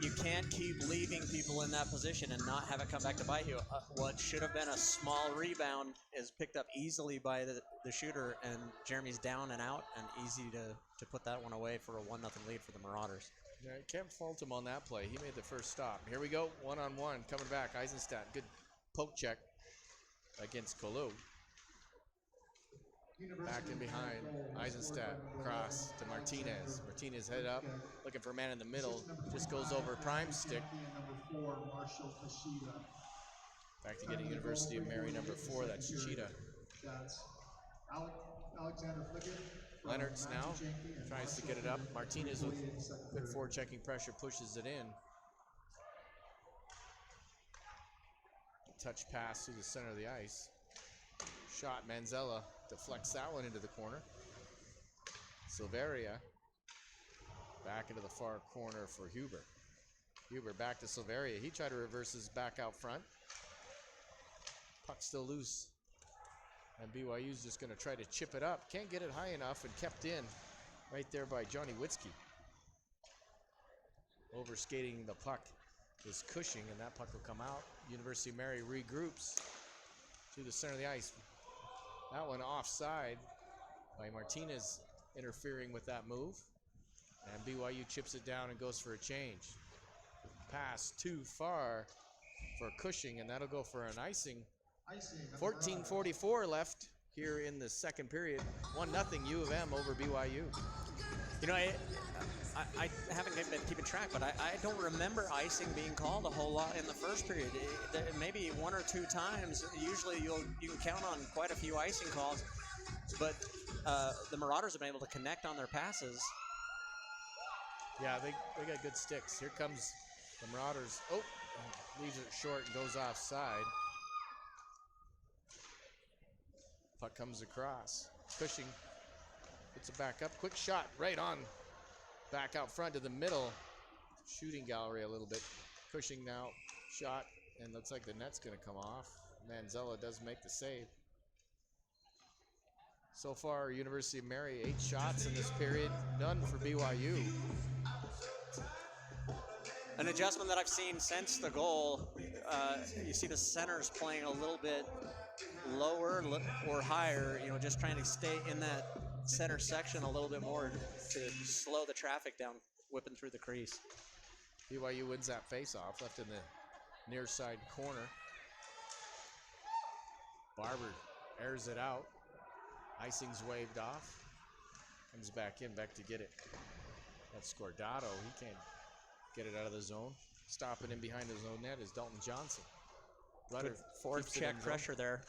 you can't keep leaving people in that position and not have it come back to bite you. What should have been a small rebound is picked up easily by the shooter, and Jeremy's down and out, and easy to put that one away for a 1-0 lead for the Marauders. Yeah, can't fault him on that play. He made the first stop. Here we go, one-on-one, coming back. Eisenstadt, good poke check against Kolu. Back in behind, Eisenstadt, cross to Martinez. Martinez head up, looking for a man in the middle. Just goes over Prime's stick. Back to getting University of Mary number 4, that's Cheetah. That's Alexander Flickett. Leonard's now tries to get it up. Martinez with good forechecking pressure pushes it in. Touch pass through the center of the ice. Shot, Manzella deflects that one into the corner. Silveria back into the far corner for Huber. Huber back to Silveria. He tried to reverse his back out front. Puck still loose. And BYU's just going to try to chip it up. Can't get it high enough and kept in right there by Johnny Witzke. Overskating the puck is Cushing, and that puck will come out. University of Mary regroups to the center of the ice. That one offside by Martinez interfering with that move. And BYU chips it down and goes for a change. Pass too far for Cushing, and that'll go for an icing. 14:44 left here in the second period. 1-0 U of M over BYU. You know, I haven't been keeping track, but I don't remember icing being called a whole lot in the first period. Maybe one or two times. Usually you can count on quite a few icing calls, but the Marauders have been able to connect on their passes. Yeah, they got good sticks. Here comes the Marauders. Oh, leaves it short and goes offside. Puck comes across. Cushing puts it back up. Quick shot right on. Back out front to the middle. Shooting gallery a little bit. Cushing now. Shot. And looks like the net's going to come off. Manzella does make the save. So far, University of Mary, 8 shots in this period. None for BYU. An adjustment that I've seen since the goal, you see the centers playing a little bit lower or higher, you know, just trying to stay in that center section a little bit more to slow the traffic down, whipping through the crease. BYU wins that face-off, left in the near side corner. Barber airs it out. Icing's waved off. Comes back in, back to get it. That's Scordato. He can't get it out of the zone. Stopping in behind his own net is Dalton Johnson. Rudder fourth check pressure there.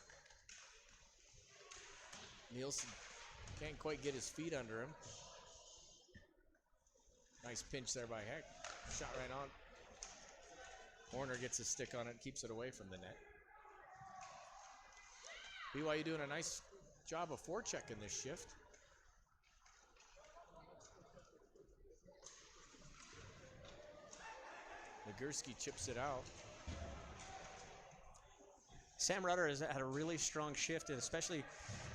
Nielsen can't quite get his feet under him. Nice pinch there by Heck. Shot right on. Horner gets a stick on it, keeps it away from the net. BYU doing a nice job of forechecking this shift. Nagurski chips it out. Sam Rudder has had a really strong shift, and especially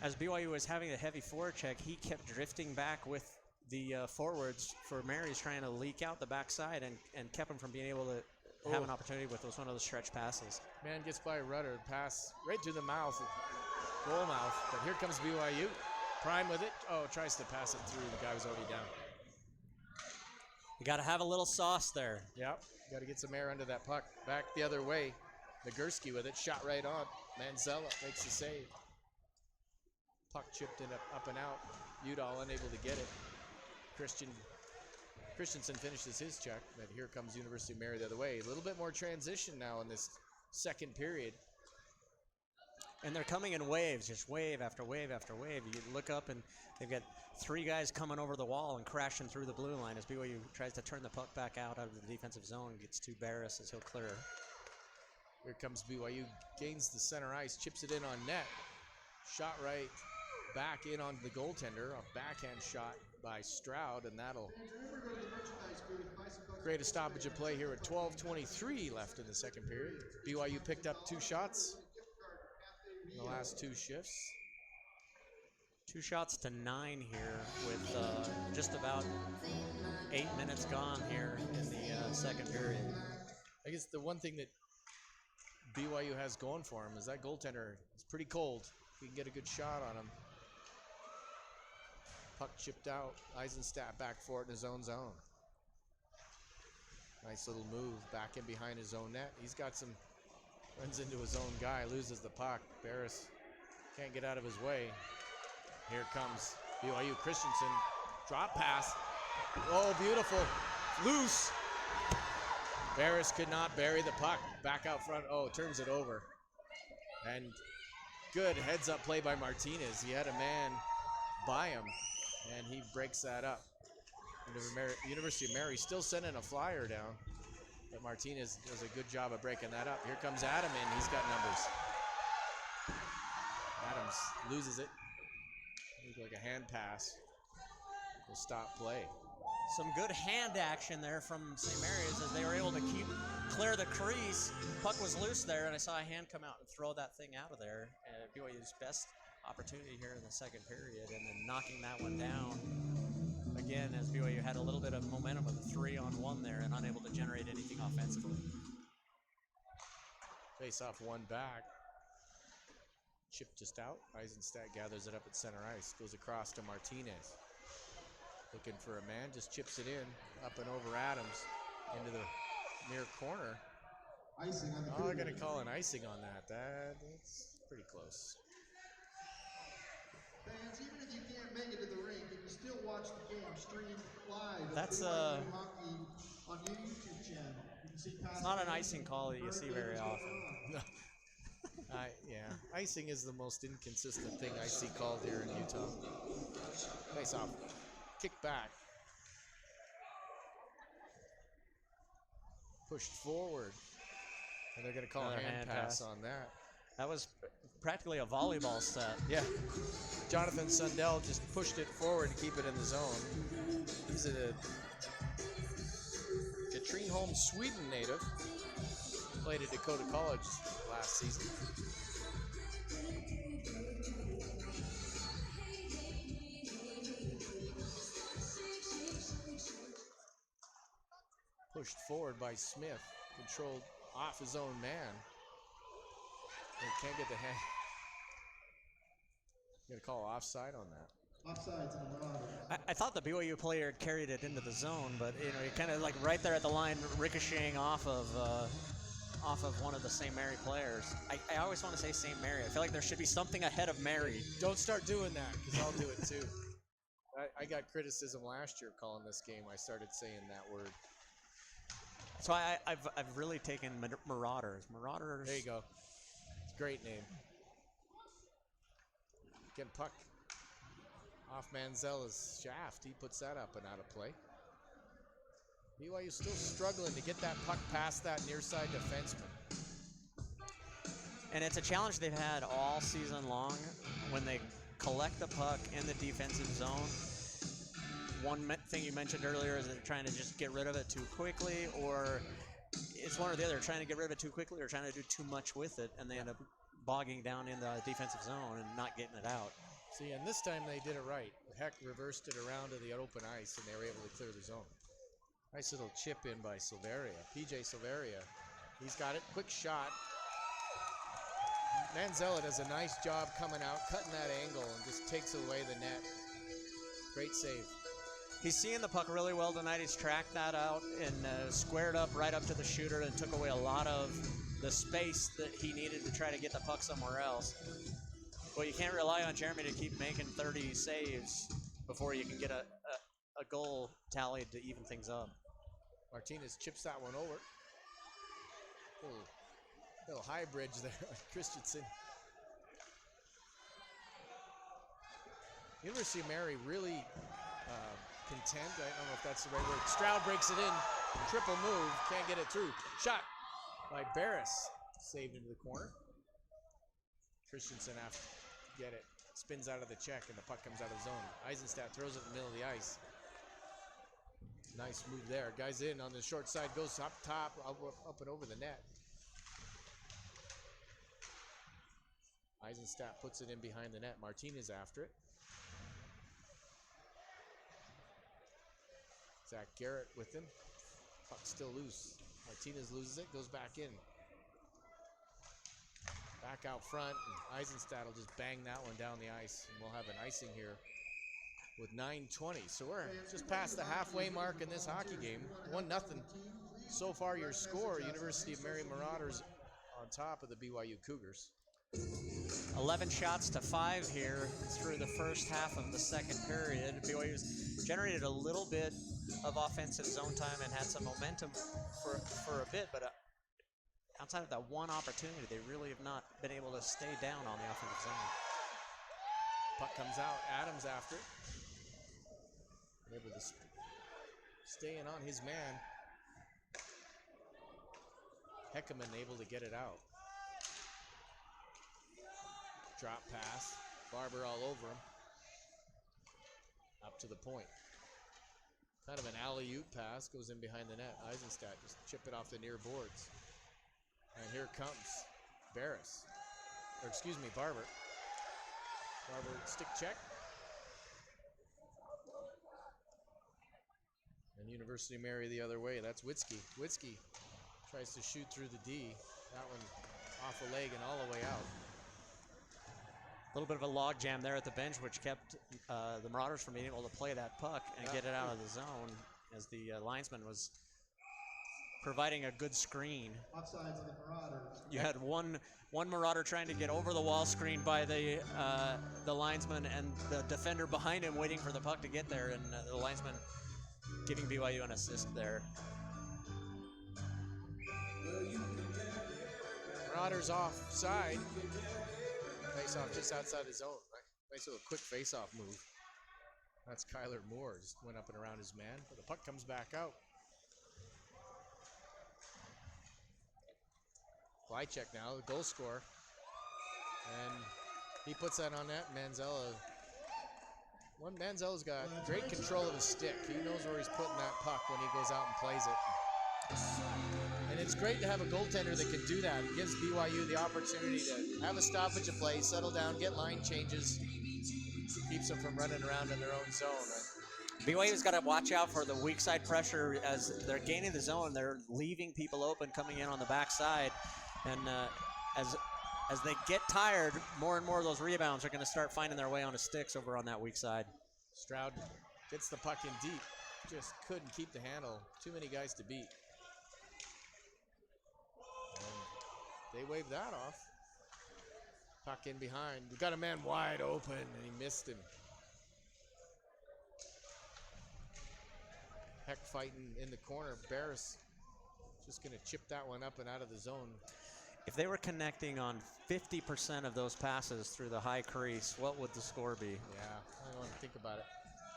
as BYU was having a heavy forecheck, he kept drifting back with the forwards for Mary's trying to leak out the backside and kept him from being able to have an opportunity with one of those stretch passes. Man gets by Rudder, pass right to the mouth, goal mouth, but here comes BYU. Prime with it. Oh, tries to pass it through. The guy was already down. You got to have a little sauce there. Yep, got to get some air under that puck. Back the other way. Nagurski with it, shot right on. Manzella makes the save. Puck chipped in up and out. Udall unable to get it. Christensen finishes his check, but here comes University of Mary the other way. A little bit more transition now in this second period. And they're coming in waves, just wave after wave after wave. You look up and they've got 3 guys coming over the wall and crashing through the blue line as BYU tries to turn the puck back out of the defensive zone. Gets to Barris as he'll clear. Here comes BYU, gains the center ice, chips it in on net. Shot right back in on the goaltender. A backhand shot by Stroud, and that'll create a stoppage of play here at 12:23 left in the second period. BYU picked up 2 shots in the last 2 shifts. 2 shots to 9 here with just about 8 minutes gone here in the second period. I guess the one thing that BYU has going for him is that goaltender is pretty cold. He can get a good shot on him. Puck chipped out. Eisenstadt back for it in his own zone. Nice little move back in behind his own net. He's got some, runs into his own guy, loses the puck. Barris can't get out of his way. Here comes BYU. Christensen, drop pass. Oh, beautiful. Loose. Barris could not bury the puck. Back out front. Oh, turns it over. And good heads-up play by Martinez. He had a man by him. And he breaks that up. University of Mary still sending a flyer down. But Martinez does a good job of breaking that up. Here comes Adam in. He's got numbers. Adams loses it. Looks like a hand pass. Will stop play. Some good hand action there from St. Mary's as they were able to clear the crease. Puck was loose there, and I saw a hand come out and throw that thing out of there. BYU's best opportunity here in the second period, and then knocking that one down. Again, as BYU had a little bit of momentum with a 3-on-1 there and unable to generate anything offensively. Face off one back. Chip just out. Eisenstadt gathers it up at center ice. Goes across to Martinez. Looking for a man, just chips it in, up and over Adams, into the near corner. Icing on the Oh, they're going to call an icing on that. That's pretty close. Fans, even if you can't make it to the rink, you can still watch the game streamed live. That's BYU Hockey on your YouTube channel. You can see it's not an icing call that you see very often. Yeah, icing is the most inconsistent thing I see called here in Utah. Face off. Kick back. Pushed forward. And they're going to call a hand pass on that. That was practically a volleyball set. Yeah. Jonathan Sundell just pushed it forward to keep it in the zone. He's a Katrineholm, Sweden native. Played at Dakota College last season. Pushed forward by Smith, controlled off his own man. And can't get the hand. Gonna call offside on that. Offside to the Marauders. I thought the BYU player carried it into the zone, but he kind of like right there at the line, ricocheting off of one of the St. Mary players. I always want to say St. Mary. I feel like there should be something ahead of Mary. Don't start doing that, because I'll do it too. I got criticism last year calling this game. I started saying that word. So I've really taken Marauders. Marauders. There you go. It's a great name. Again, puck off Manzella's shaft. He puts that up and out of play. BYU still struggling to get that puck past that near side defenseman. And it's a challenge they've had all season long when they collect the puck in the defensive zone. One thing you mentioned earlier is they're trying to just get rid of it too quickly, or it's one or the other, trying to get rid of it too quickly or trying to do too much with it, and they end up bogging down in the defensive zone and not getting it out. See, and this time they did it right. Heck reversed it around to the open ice, and they were able to clear the zone. Nice little chip in by Silveria. PJ Silveria. He's got it. Quick shot. Manzella does a nice job coming out, cutting that angle, and just takes away the net. Great save. He's seeing the puck really well tonight. He's tracked that out and squared up right up to the shooter and took away a lot of the space that he needed to try to get the puck somewhere else. Well, you can't rely on Jeremy to keep making 30 saves before you can get a goal tallied to even things up. Martinez chips that one over. Little high bridge there on Christensen. University of Mary really content. I don't know if that's the right word. Stroud breaks it in. Triple move. Can't get it through. Shot by Barris. Saved into the corner. Christensen after get it. Spins out of the check and the puck comes out of zone. Eisenstadt throws it in the middle of the ice. Nice move there. Guys in on the short side. Goes up top. Up and over the net. Eisenstadt puts it in behind the net. Martinez after it. Zach Garrett with him. Puck still loose. Martinez loses it, goes back in. Back out front, and Eisenstadt will just bang that one down the ice. And we'll have an icing here with 9:20. So we're just past the halfway mark in this hockey game. 1-0. So far your score, University of Mary Marauders on top of the BYU Cougars. 11 shots to 5 here through the first half of the second period. BYU's generated a little bit of offensive zone time and had some momentum for a bit, but outside of that one opportunity, they really have not been able to stay down on the offensive zone. Puck comes out, Adams after it. able to stay in on his man. Heckerman able to get it out. Drop pass. Barber all over him. Up to the point. Kind of an alley-oop pass. Goes in behind the net. Eisenstadt just chip it off the near boards. And here comes Barris. Or excuse me, Barber. Barber stick check. And University of Mary the other way. That's Witzke. Witzke tries to shoot through the D. That one off the leg and all the way out. A little bit of a log jam there at the bench, which kept the Marauders from being able to play that puck and get it out of the zone as the linesman was providing a good screen. Offside to the Marauders. You had one Marauder trying to get over the wall screen by the linesman and the defender behind him waiting for the puck to get there, and the linesman giving BYU an assist there. Marauders offside. Face off just outside the zone. Nice little quick face-off move. That's Kyler Moore. Just went up and around his man, but the puck comes back out. Wycheck now, the goal scorer. And he puts that on net. Manzella's got great control of his stick. He knows where he's putting that puck when he goes out and plays it. And it's great to have a goaltender that can do that. It gives BYU the opportunity to have a stoppage of play, settle down, get line changes, keeps them from running around in their own zone. BYU's got to watch out for the weak side pressure as they're gaining the zone. They're leaving people open, coming in on the backside, and as they get tired, more and more of those rebounds are going to start finding their way onto sticks over on that weak side. Stroud gets the puck in deep, just couldn't keep the handle. Too many guys to beat. They waved that off. Puck in behind. We got a man wide open, and he missed him. Heck fighting in the corner. Barris just going to chip that one up and out of the zone. If they were connecting on 50% of those passes through the high crease, what would the score be? Yeah, I don't want to think about it.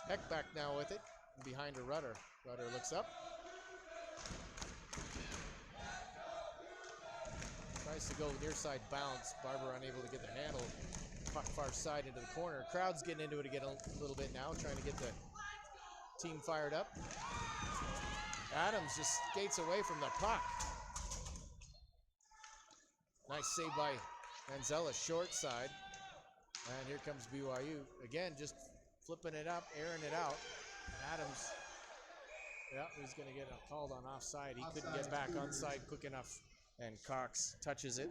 Heck back now with it. Behind to Rudder. Rudder looks up. Tries to go near side bounce. Barber unable to get the handle. Puck far side into the corner. Crowd's getting into it again a little bit now, trying to get the team fired up. Adams just skates away from the puck. Nice save by Manzella, short side. And here comes BYU. Again, just flipping it up, airing it out. Adams, yeah, he's going to get called on offside. He couldn't get back onside quick enough. And Cox touches it.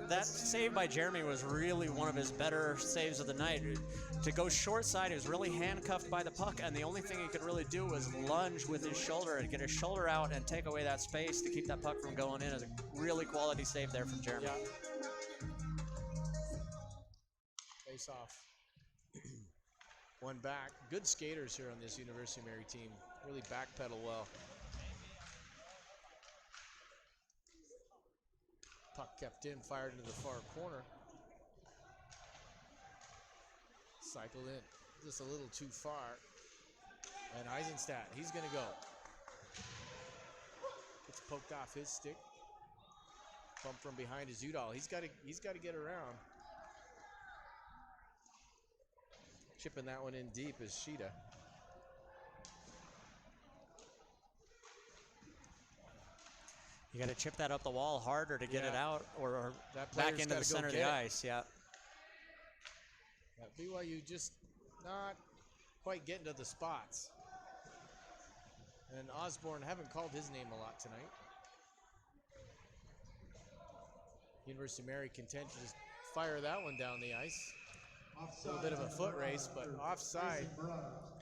That save by Jeremy was really one of his better saves of the night. To go short side, he was really handcuffed by the puck, and the only thing he could really do was lunge with his shoulder and get his shoulder out and take away that space to keep that puck from going in. It was a really quality save there from Jeremy. Yeah. Face off. One back. Good skaters here on this University of Mary team. Really backpedal well. Puck kept in, fired into the far corner. Cycled in just a little too far. And Eisenstadt, he's going to go. Gets poked off his stick. Bump from behind is Udall. He's got to get around. Chipping that one in deep is Sheeta. You got to chip that up the wall harder to get it out, or that back into the center of the ice. Yeah. BYU just not quite getting to the spots. And Osborne, haven't called his name a lot tonight. University of Mary content to just fire that one down the ice. A little bit of a foot race, but offside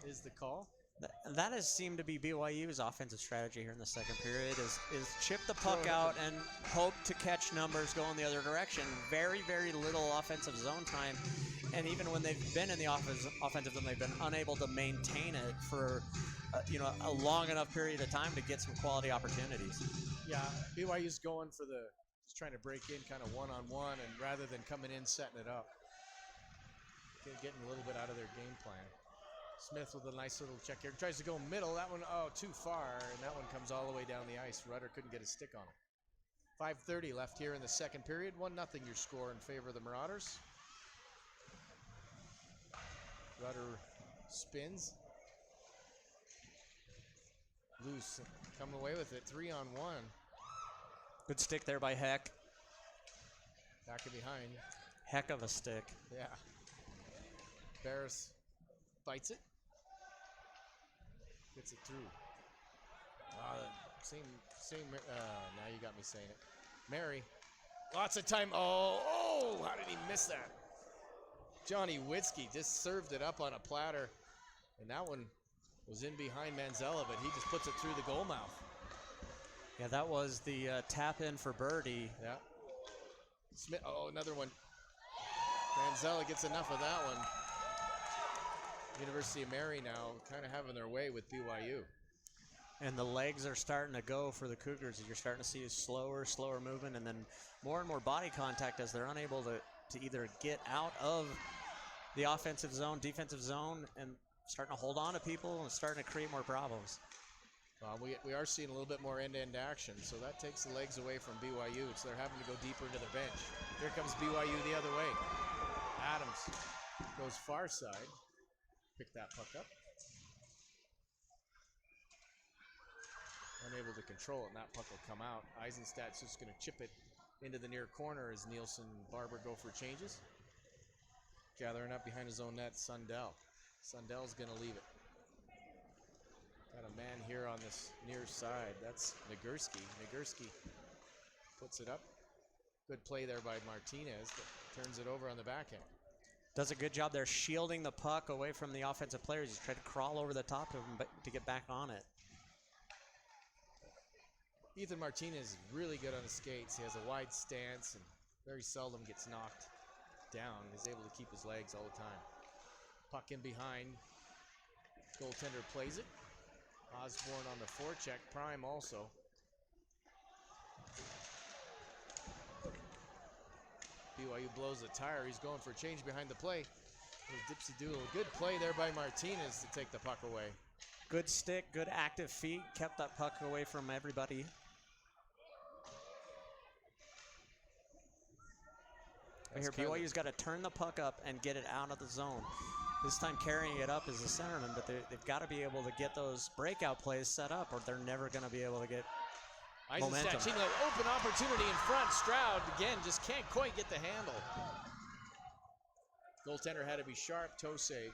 is the call. That has seemed to be BYU's offensive strategy here in the second period is chip the puck out and hope to catch numbers going the other direction. Very, very little offensive zone time. And even when they've been in the offensive zone, they've been unable to maintain it for a long enough period of time to get some quality opportunities. Yeah, BYU's going for just trying to break in kind of one-on-one, and rather than coming in, setting it up. Getting a little bit out of their game plan. Smith with a nice little check here. Tries to go middle. That one, oh, too far. And that one comes all the way down the ice. Rudder couldn't get a stick on it. 5:30 left here in the second period. 1-0 your score in favor of the Marauders. Rudder spins. Loose, coming away with it. 3-on-1. Good stick there by Heck. Back and behind. Heck of a stick. Yeah. Barris bites it. Gets it through. Now you got me saying it. Mary. Lots of time. Oh, how did he miss that? Johnny Witzke just served it up on a platter. And that one was in behind Manzella, but he just puts it through the goal mouth. Yeah, that was the tap in for birdie. Yeah. Smith, another one. Manzella gets enough of that one. University of Mary now kind of having their way with BYU. And the legs are starting to go for the Cougars. You're starting to see a slower movement, and then more and more body contact as they're unable to either get out of the offensive zone, defensive zone, and starting to hold on to people and starting to create more problems. We are seeing a little bit more end-to-end action, so that takes the legs away from BYU. So they're having to go deeper into the bench. Here comes BYU the other way. Adams goes far side. Pick that puck up. Unable to control it, and that puck will come out. Eisenstadt's just going to chip it into the near corner as Nielsen and Barber go for changes. Gathering up behind his own net, Sundell. Sundell's going to leave it. Got a man here on this near side. That's Nagurski. Nagurski puts it up. Good play there by Martinez, but turns it over on the backhand. Does a good job there shielding the puck away from the offensive players. He's trying to crawl over the top of him to get back on it. Ethan Martinez is really good on his skates. He has a wide stance and very seldom gets knocked down. He's able to keep his legs all the time. Puck in behind. Goaltender plays it. Osborne on the forecheck. Prime also. BYU blows the tire. He's going for a change behind the play. Dipsy Doodle. Good play there by Martinez to take the puck away. Good stick, good active feet. Kept that puck away from everybody. Here, BYU's got to turn the puck up and get it out of the zone. This time carrying it up is the centerman, but they've got to be able to get those breakout plays set up or they're never going to be able to get momentum. Seeing an open opportunity in front. Stroud, again, just can't quite get the handle. Goaltender had to be sharp, toe save.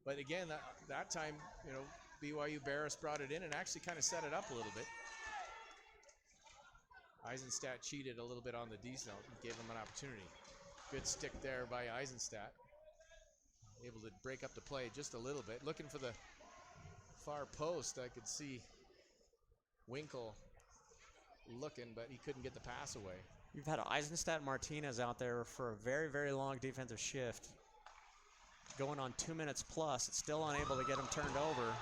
But again, that time, BYU Barris brought it in and actually kind of set it up a little bit. Eisenstadt cheated a little bit on the D zone and gave him an opportunity. Good stick there by Eisenstadt. Able to break up the play just a little bit. Looking for the far post. I could see Winkle looking, but he couldn't get the pass away. We've had Eisenstadt and Martinez out there for a very, very long defensive shift. Going on 2 minutes plus. It's still unable to get him turned over.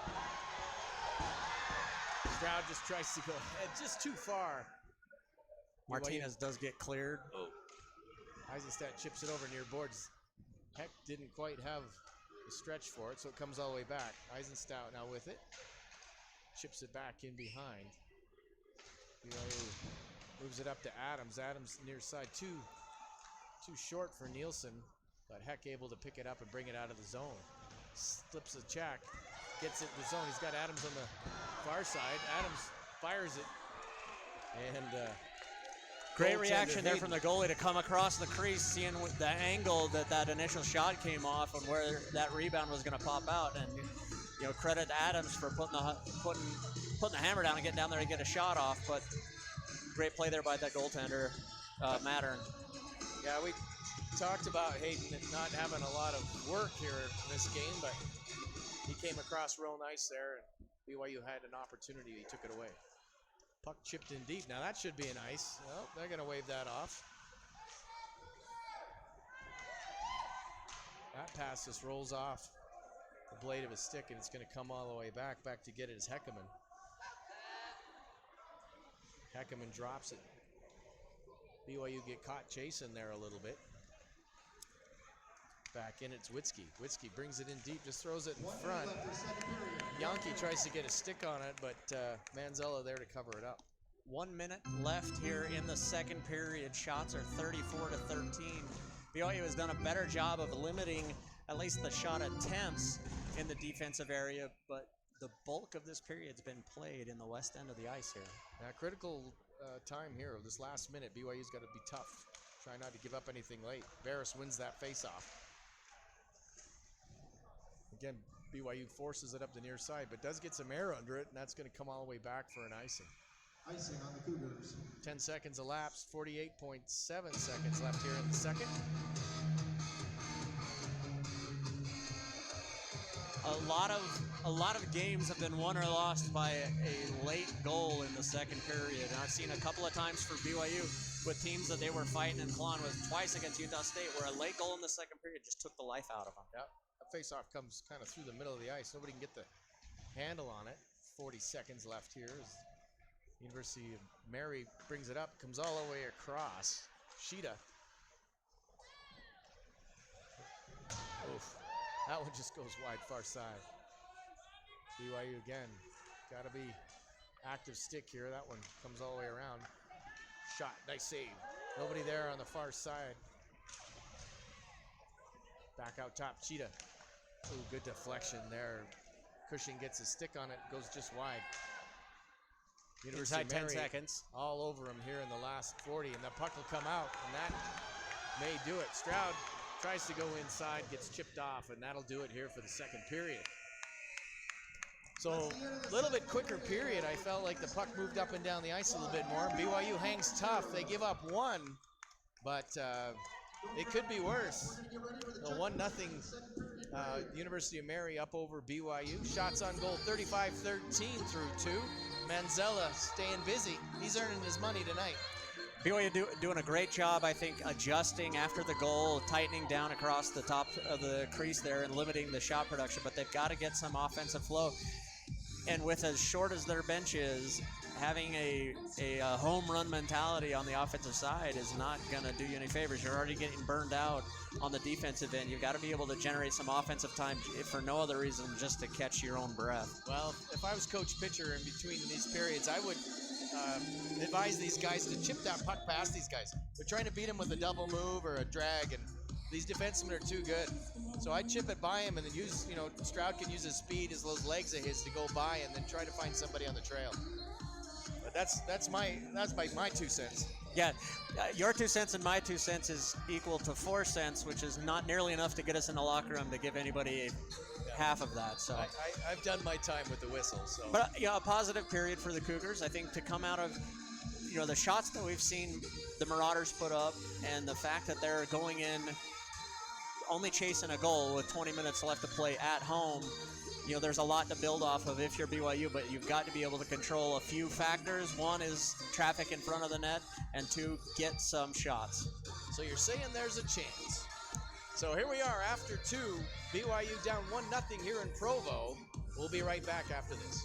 Stroud just tries to go ahead just too far. Martinez does get cleared. Oh. Eisenstadt chips it over near boards. Heck didn't quite have the stretch for it, so it comes all the way back. Eisenstadt now with it. Chips it back in behind. BYU moves it up to Adams. Adams near side, too short for Nielsen, but Heck able to pick it up and bring it out of the zone. Slips a check, gets it in the zone. He's got Adams on the far side. Adams fires it, and great reaction there from the goalie to come across the crease, seeing the angle that initial shot came off and where that rebound was going to pop out. And credit to Adams for putting the hammer down and getting down there and get a shot off. But great play there by that goaltender, Mattern. Yeah, we talked about Hayden not having a lot of work here in this game, but he came across real nice there, and BYU had an opportunity. He took it away. Puck chipped in deep. Now that should be an ice. Well, they're going to wave that off. That pass just rolls off the blade of his stick, and it's going to come all the way back to get it as Heckerman. Heckerman drops it. BYU get caught chasing there a little bit. Back in, it's Witzke. Witzke brings it in deep, just throws it in front. Yankee tries to get a stick on it, but Manzella there to cover it up. 1 minute left here in the second period. Shots are 34-13. BYU has done a better job of limiting at least the shot attempts in the defensive area, but the bulk of this period's been played in the west end of the ice here. Now, critical time here of this last minute. BYU's got to be tough. Try not to give up anything late. Barris wins that faceoff. Again, BYU forces it up the near side, but does get some air under it, and that's going to come all the way back for an icing. Icing on the Cougars. 10 seconds elapsed, 48.7 seconds left here in the second. A lot of games have been won or lost by a late goal in the second period. And I've seen a couple of times for BYU with teams that they were fighting and clawing with, twice against Utah State, where a late goal in the second period just took the life out of them. Yep. A face-off comes kind of through the middle of the ice. Nobody can get the handle on it. 40 seconds left here as University of Mary brings it up, comes all the way across. Sheeta. Oof. That one just goes wide, far side. BYU again. Got to be active stick here. That one comes all the way around. Shot. Nice save. Nobody there on the far side. Back out top. Cheetah. Ooh, good deflection there. Cushing gets a stick on it. Goes just wide. University Inside of Mary 10 seconds. all over him here in the last 40. And the puck will come out. And that may do it. Stroud tries to go inside, gets chipped off, and that'll do it here for the second period. So a little bit quicker period. I felt like the puck moved up and down the ice a little bit more. BYU hangs tough. They give up one, but it could be worse. The 1-0 University of Mary up over BYU. Shots on goal 35-13 through 2. Manzella staying busy. He's earning his money tonight. BYU doing a great job, I think, adjusting after the goal, tightening down across the top of the crease there and limiting the shot production, but they've got to get some offensive flow. And with as short as their bench is, having a home run mentality on the offensive side is not going to do you any favors. You're already getting burned out on the defensive end. You've got to be able to generate some offensive time, if for no other reason, just to catch your own breath. Well, if I was coach pitcher in between these periods, I would advise these guys to chip that puck past these guys. They're trying to beat them with a double move or a drag, and these defensemen are too good. So I'd chip it by him and then use, Stroud can use his speed, those legs of his to go by and then try to find somebody on the trail. But that's my 2 cents. Yeah, your 2 cents and my 2 cents is equal to 4 cents, which is not nearly enough to get us in the locker room to give anybody half of that. So I've done my time with the whistle. So, but a positive period for the Cougars. I think to come out of the shots that we've seen the Marauders put up, and the fact that they're going in only chasing a goal with 20 minutes left to play at home. There's a lot to build off of if you're BYU, but you've got to be able to control a few factors. One is traffic in front of the net, and 2, get some shots. So you're saying there's a chance. So here we are after 2, BYU down 1-0 here in Provo. We'll be right back after this.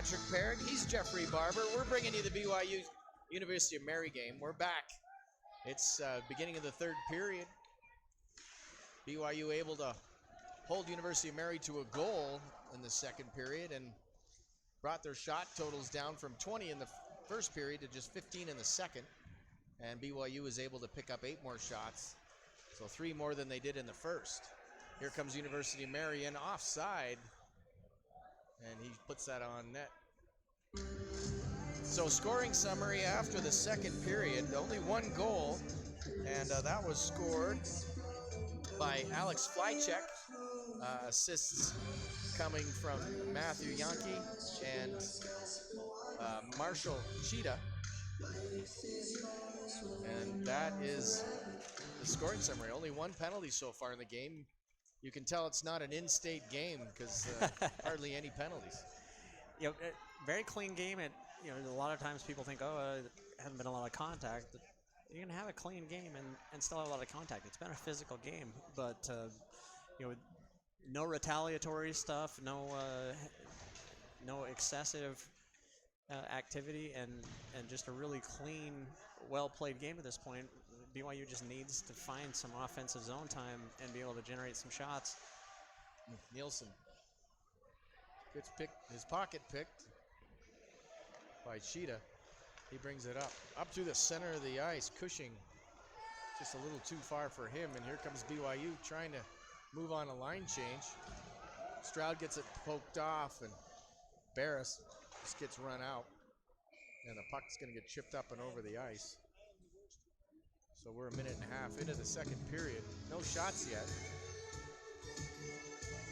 Patrick Parrott. He's Jeffrey Barber. We're bringing you the BYU University of Mary game. We're back. It's beginning of the third period. BYU able to hold University of Mary to a goal in the second period and brought their shot totals down from 20 in the first period to just 15 in the second. And BYU was able to pick up 8 more shots, so 3 more than they did in the first. Here comes University of Mary in offside, and he puts that on net. So scoring summary after the second period, only 1 goal, and that was scored by Alex Flycheck. Assists coming from Matthew Yankee and Marshall Cheetah. And that is the scoring summary. Only 1 penalty so far in the game. You can tell it's not an in-state game because hardly any penalties. You know, very clean game. And you know, a lot of times people think, oh, it hasn't been a lot of contact. But you can have a clean game and still have a lot of contact. It's been a physical game, but you know, no retaliatory stuff, no excessive activity, and just a really clean, well-played game at this point. BYU just needs to find some offensive zone time and be able to generate some shots. Nielsen gets his pocket picked by Cheetah. He brings it up to the center of the ice. Cushing just a little too far for him, and here comes BYU trying to move on a line change. Stroud gets it poked off, and Barris just gets run out, and the puck's going to get chipped up and over the ice. So we're a minute and a half into the second period. No shots yet.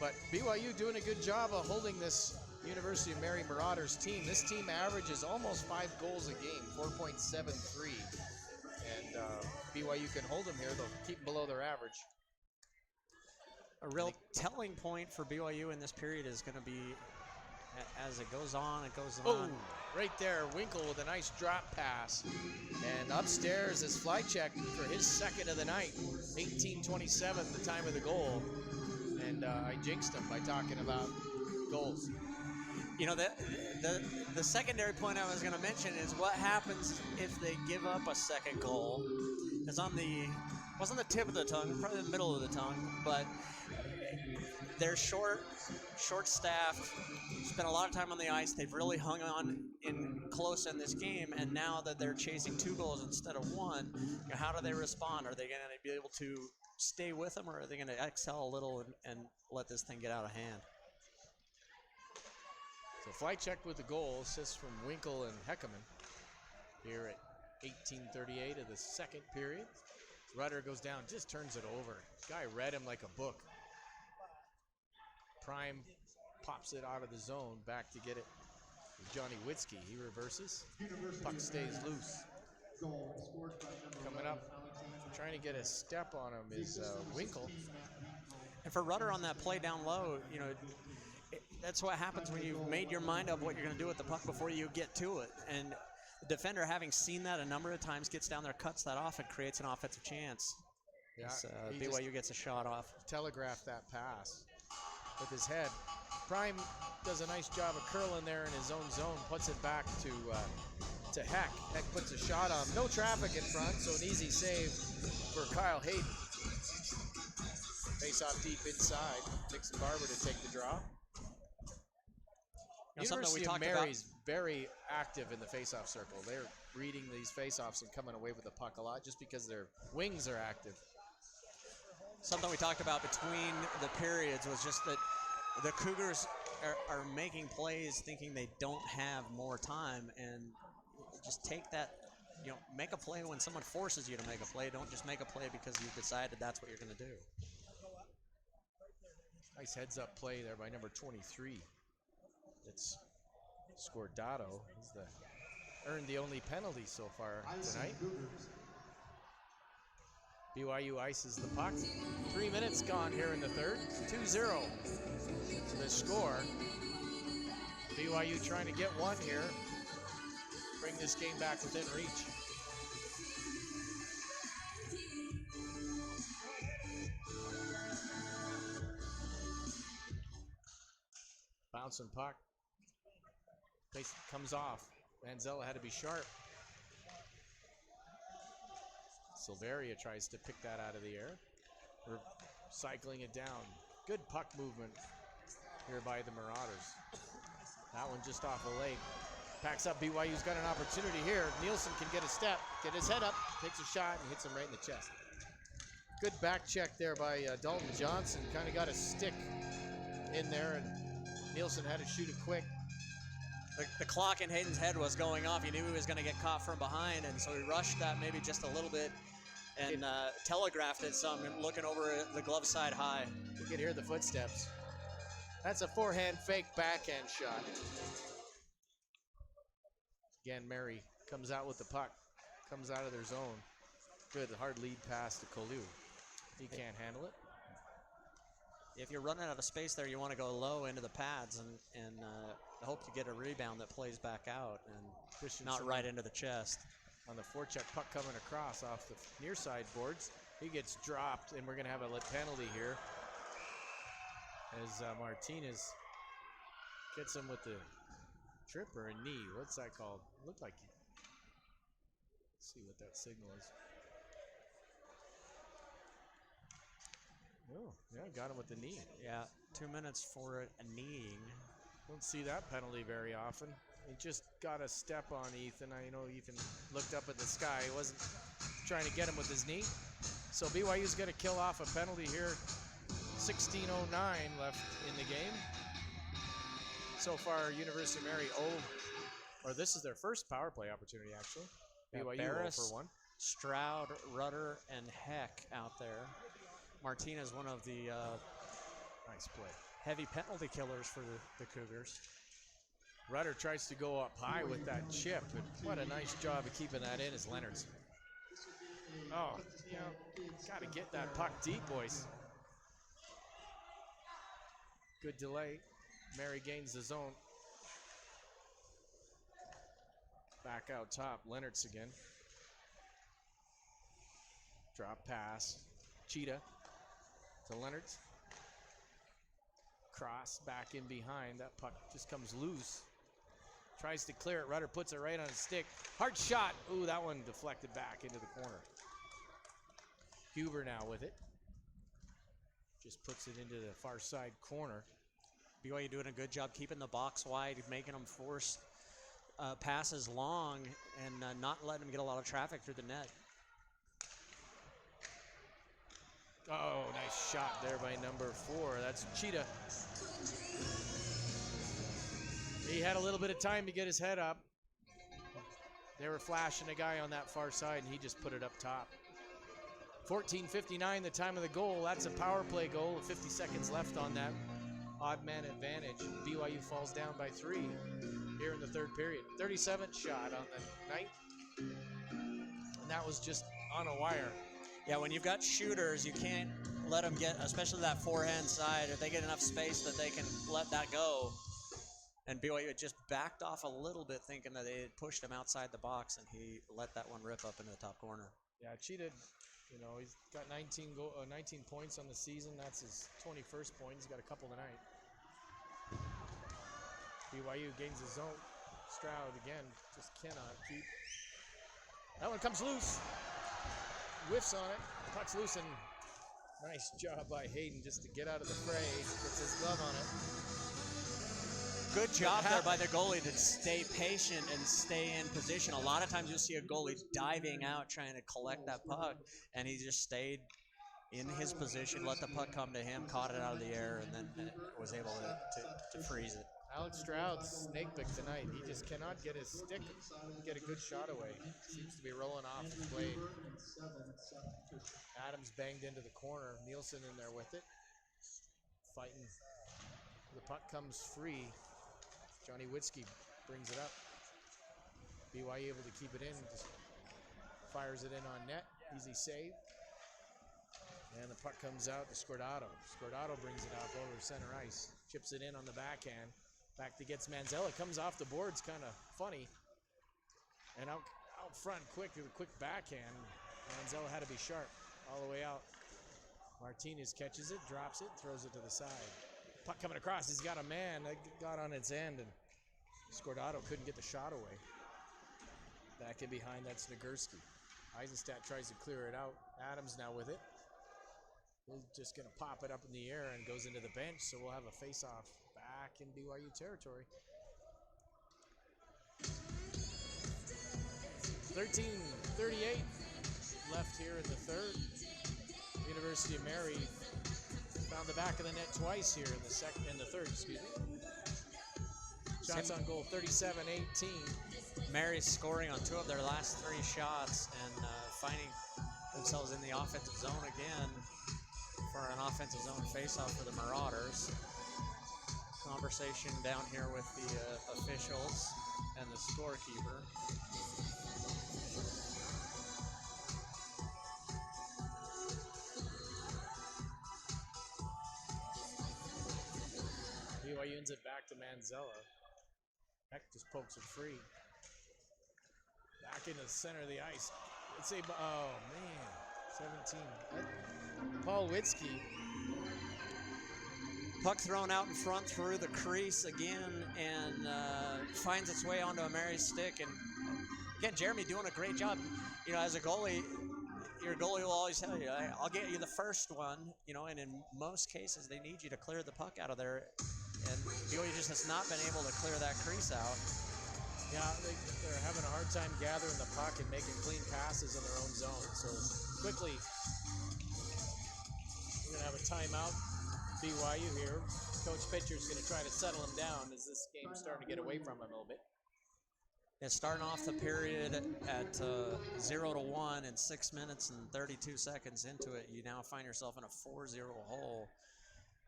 But BYU doing a good job of holding this University of Mary Marauders team. This team averages almost 5 goals a game, 4.73. And BYU can hold them here. They'll keep them below their average. A real telling point for BYU in this period is going to be as it goes on. Oh, right there, Winkle with a nice drop pass. And upstairs is Flycheck for his second of the night. 18:27, the time of the goal. And I jinxed him by talking about goals. You know, the secondary point I was going to mention is what happens if they give up a second goal. It's on the, wasn't the tip of the tongue, probably the middle of the tongue, but they're short-staffed, spent a lot of time on the ice. They've really hung on in close in this game, and now that they're chasing 2 goals instead of 1, you know, how do they respond? Are they going to be able to stay with them, or are they going to exhale a little and let this thing get out of hand? So Flycheck with the goal, assist from Winkle and Heckerman here at 18:38 of the second period. Rudder goes down, just turns it over. Guy read him like a book. Prime pops it out of the zone, back to get it. Johnny Witzke, he reverses. Puck stays loose. Coming up, trying to get a step on him is Winkle. And for Rudder on that play down low, you know, that's what happens when you've made your mind up what you're going to do with the puck before you get to it. And the defender, having seen that a number of times, gets down there, cuts that off, and creates an offensive chance. Yeah, BYU gets a shot off. Telegraphed that pass with his head. Prime does a nice job of curling there in his own zone, puts it back to Heck. Heck puts a shot on. No traffic in front, so an easy save for Kyle Hayden. Face off deep inside. Dixon Barber to take the draw. University of Mary's very active in the face-off circle. They're reading these face-offs and coming away with the puck a lot just because their wings are active. Something we talked about between the periods was just that the Cougars are making plays thinking they don't have more time, and just take that, you know, make a play when someone forces you to make a play. Don't just make a play because you've decided that's what you're going to do. Nice heads-up play there by number 23. It's Scordado. He's earned the only penalty so far tonight. BYU ices the puck. 3 minutes gone here in the third. 2-0 to the score. BYU trying to get one here. Bring this game back within reach. Bouncing puck. Place comes off. Manzella had to be sharp. Silveria tries to pick that out of the air. We're cycling it down. Good puck movement here by the Marauders. That one just off a late. Packs up. BYU's got an opportunity here. Nielsen can get a step, get his head up, takes a shot, and hits him right in the chest. Good back check there by Dalton Johnson. Kind of got a stick in there, and Nielsen had to shoot it quick. The clock in Hayden's head was going off. He knew he was going to get caught from behind, and so he rushed that maybe just a little bit and telegraphed it some, looking over the glove side high. You could hear the footsteps. That's a forehand fake backhand shot. Again, Mary comes out with the puck, comes out of their zone. Good hard lead pass to Kolu. He can't handle it. If you're running out of space there, you want to go low into the pads and hope you get a rebound that plays back out and not right into the chest. On the forecheck, puck coming across off the near side boards. He gets dropped, and we're going to have a penalty here as Martinez gets him with the trip or a knee. What's that called? Looked like. Let's see what that signal is. Oh, yeah, got him with the knee. Yeah, 2 minutes for a kneeing. Don't see that penalty very often. He just got a step on Ethan. I know Ethan looked up at the sky. He wasn't trying to get him with his knee. So BYU's going to kill off a penalty here. 16:09 left in the game. So far, University of Mary this is their first power play opportunity, actually. BYU Barris, 0 for 1. Stroud, Rudder, and Heck out there. Martinez, one of the Nice play. heavy penalty killers for the Cougars. Rudder tries to go up high with that chip, and what a nice job of keeping that in is Leonard's. Oh, got to get that puck deep, boys. Good delay. Mary gains the zone. Back out top, Leonard's again. Drop pass. Cheetah to Leonard's. Cross back in behind. That puck just comes loose. Tries to clear it. Rudder puts it right on his stick. Hard shot. Ooh, that one deflected back into the corner. Huber now with it. Just puts it into the far side corner. BYU doing a good job keeping the box wide, making them force passes long, and not letting them get a lot of traffic through the net. Oh, nice shot there by number 4. That's Cheetah. He had a little bit of time to get his head up. They were flashing a guy on that far side, and he just put it up top. 14:59, the time of the goal. That's a power play goal. 50 seconds left on that odd man advantage. BYU falls down by 3 here in the third period. 37th shot on the night, and that was just on a wire. Yeah, when you've got shooters, you can't let them get, especially that forehand side, if they get enough space that they can let that go. And BYU had just backed off a little bit, thinking that they had pushed him outside the box, and he let that one rip up into the top corner. Yeah, Cheetah, he's got 19 points on the season. That's his 21st point. He's got a couple tonight. BYU gains the zone. Stroud again just cannot keep. That one comes loose. Whiffs on it. Puck's loose, and nice job by Hayden just to get out of the fray. Gets his glove on it. Good job there by the goalie to stay patient and stay in position. A lot of times you'll see a goalie diving out trying to collect that puck, and he just stayed in his position, let the puck come to him, caught it out of the air, and then was able to freeze it. Alex Stroud's snake pick tonight. He just cannot get his stick, get a good shot away. Seems to be rolling off the blade. Adams banged into the corner. Nielsen in there with it. Fighting. The puck comes free. Johnny Witzke brings it up. BYU able to keep it in. Just fires it in on net. Easy save. And the puck comes out to Scordato. Scordato brings it up over center ice. Chips it in on the backhand. Back to gets Manzella. Comes off the boards, kind of funny. And out front quick with a quick backhand. Manzella had to be sharp all the way out. Martinez catches it, drops it, throws it to the side. Puck coming across. He's got a man that got on its end and Scordato couldn't get the shot away. Back in behind, that's Nagurski. Eisenstadt tries to clear it out. Adams now with it. He's just going to pop it up in the air and goes into the bench, so we'll have a face-off back in BYU territory. 13:38 left here in the third. University of Mary found the back of the net twice here in the third, excuse me. Shots on goal, 37-18. Mary's scoring on 2 of their last 3 shots and finding themselves in the offensive zone again for an offensive zone faceoff for the Marauders. Conversation down here with the officials and the scorekeeper. BYU ends it back to Manzella. Heck just pokes it free. Back into the center of the ice. Let's say, oh man, 17. Paul Witzke. Puck thrown out in front through the crease again and finds its way onto a Mary's stick. And again, Jeremy doing a great job. You know, as a goalie, your goalie will always tell you, I'll get you the first one, you know, and in most cases they need you to clear the puck out of there. And BYU just has not been able to clear that crease out. Yeah, they're having a hard time gathering the puck and making clean passes in their own zone. So quickly, we're going to have a timeout. BYU here. Coach Pitcher's going to try to settle him down as this game's starting to get away from him a little bit. And starting off the period at 0-1 and 6 minutes and 32 seconds into it, you now find yourself in a 4-0 hole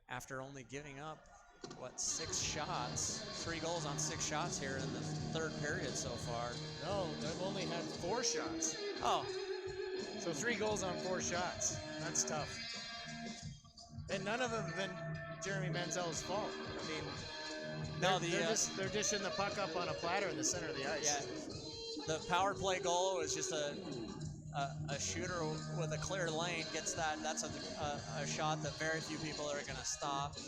after only giving up, 6 shots? 3 goals on 6 shots here in the third period so far. No, they've only had 4 shots. Oh. So 3 goals on 4 shots. That's tough. And none of them have been Jeremy Manzella's fault. I mean, no, they're dishing the puck up on a platter in the center of the ice. Yeah, the power play goal was just a shooter with a clear lane gets that. That's a shot that very few people are going to stop.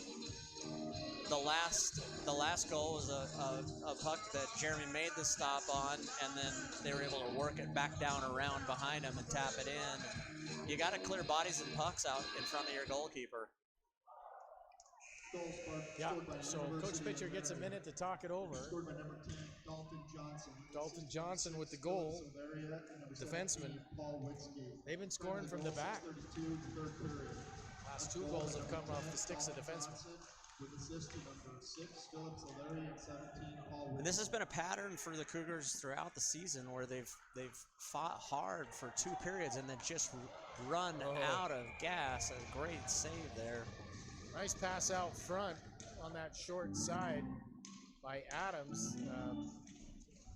The last goal was a puck that Jeremy made the stop on, and then they were able to work it back down around behind him and tap it in. You got to clear bodies and pucks out in front of your goalkeeper. Yeah, so Coach Pitcher gets a minute to talk it over. Dalton Johnson with the goal. Defenseman. They've been scoring from the back. Last 2 goals have come off the sticks of defensemen. And this has been a pattern for the Cougars throughout the season where they've fought hard for 2 periods and then just run out of gas. A great save there. Nice pass out front on that short side by Adams.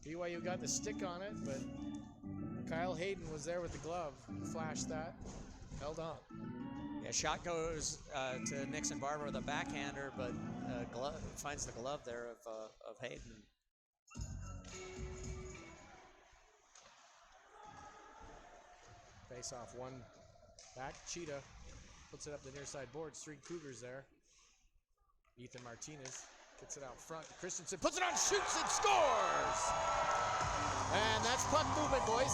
BYU got the stick on it, but Kyle Hayden was there with the glove. Flashed that, held on. Yeah, shot goes to Nixon Barber with a backhander, but glove finds the glove there of Hayden. Face off one back. Cheetah puts it up the near side boards. 3 Cougars there. Ethan Martinez gets it out front. Christensen puts it on, shoots, and scores! And that's puck movement, boys.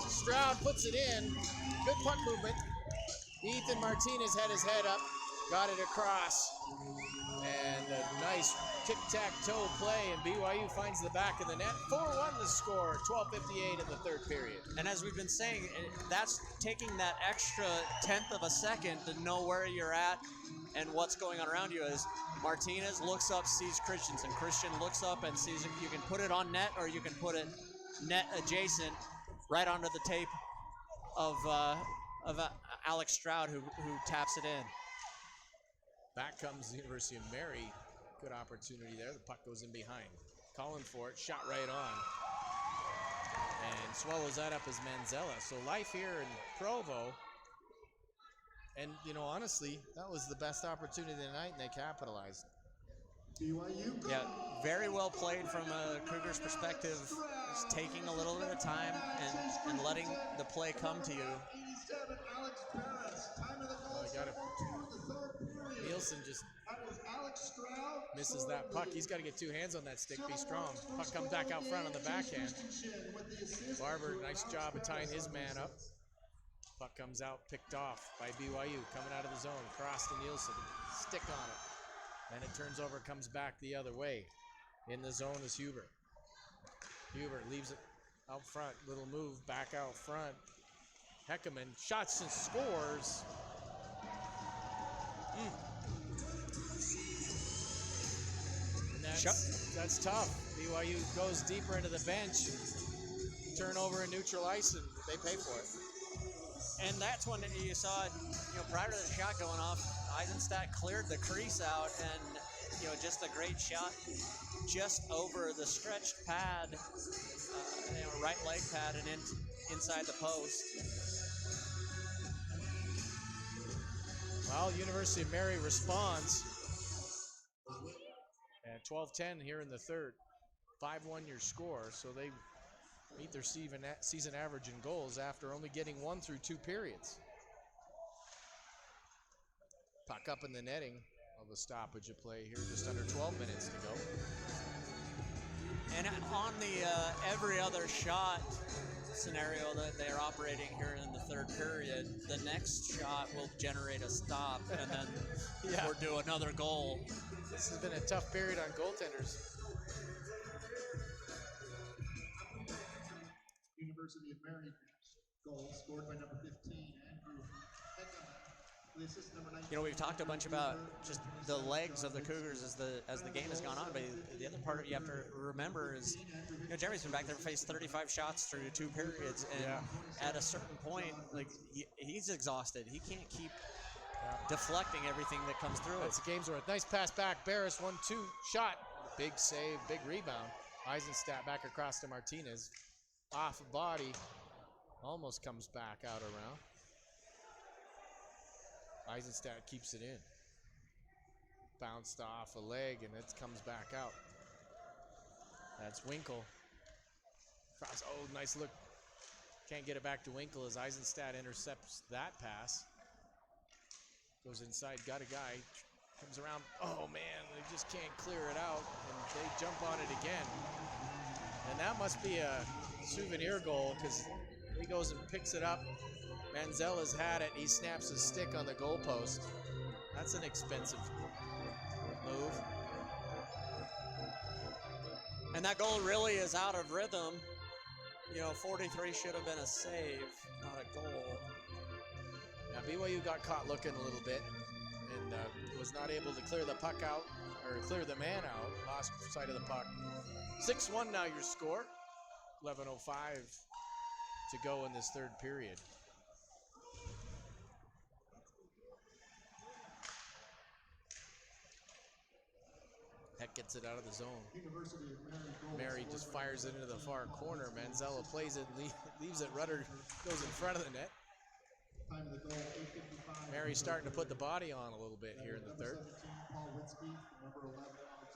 Stroud puts it in. Good puck movement. Ethan Martinez had his head up, got it across. And a nice tic-tac-toe play, and BYU finds the back of the net. 4-1 the score, 12:58 in the third period. And as we've been saying, that's taking that extra 1/10 of a second to know where you're at and what's going on around you. As Martinez looks up, sees Christensen. Christian looks up and sees if you can put it on net or you can put it net adjacent right onto the tape of Alex Stroud, who taps it in. Back comes the University of Mary. Good opportunity there. The puck goes in behind. Calling for it. Shot right on. And swallows that up as Manzella. So life here in Provo. And, you know, honestly, that was the best opportunity of the night, and they capitalized. Yeah, very well played from a Cougars perspective. Just taking a little bit of time and letting the play come to you. Well, I got it. Nielsen just Misses that puck. He's got to get two hands on that stick, be strong. Puck comes back out front on the backhand. Barber, nice job of tying his man up. Puck comes out, picked off by BYU, coming out of the zone. Cross to Nielsen, stick on it. Then it turns over, comes back the other way. In the zone is Huber. Huber leaves it out front, little move, back out front. Heckerman shots and scores. And that's tough. BYU goes deeper into the bench. Turnover and neutral ice, and they pay for it. And that's when you saw it, prior to the shot going off, Eisenstadt cleared the crease out, and just a great shot just over the stretched pad, right leg pad, and inside the post. Well, University of Mary responds at 12-10 here in the third. 5-1 your score, so they meet their season average in goals after only getting one through two periods. Puck up in the netting of a stoppage of play here, just under 12 minutes to go. And on the every other shot scenario that they're operating here in the third period, the next shot will generate a stop, and then we're due another goal. This has been a tough period on goaltenders. University of Mary goal scored by number 15, Andrew Heckerman. We've talked a bunch about just the legs of the Cougars as the game has gone on, but the other part you have to remember is, Jeremy's been back there, faced 35 shots through two periods, and at a certain point, he's exhausted. He can't keep deflecting everything that comes through. That's the game's worth. Nice pass back. Barris 1-2 shot. Big save, big rebound. Eisenstadt back across to Martinez. Off body. Almost comes back out around. Eisenstadt keeps it in. Bounced off a leg, and it comes back out. That's Winkle. Cross. Oh, nice look. Can't get it back to Winkle as Eisenstadt intercepts that pass. Goes inside, got a guy. Comes around. Oh, man, they just can't clear it out, and they jump on it again. And that must be a souvenir goal, because he goes and picks it up. Manzella's had it. He snaps his stick on the goalpost. That's an expensive move. And that goal really is out of rhythm. 43 should have been a save, not a goal. Now BYU got caught looking a little bit and was not able to clear the puck out, or clear the man out. Lost sight of the puck. 6-1 now your score. 11:05 to go in this third period. Heck gets it out of the zone. Mary just fires it into the far corner. Manzella plays it, leaves it. Rudder goes in front of the net. Mary's starting to put the body on a little bit here in the third.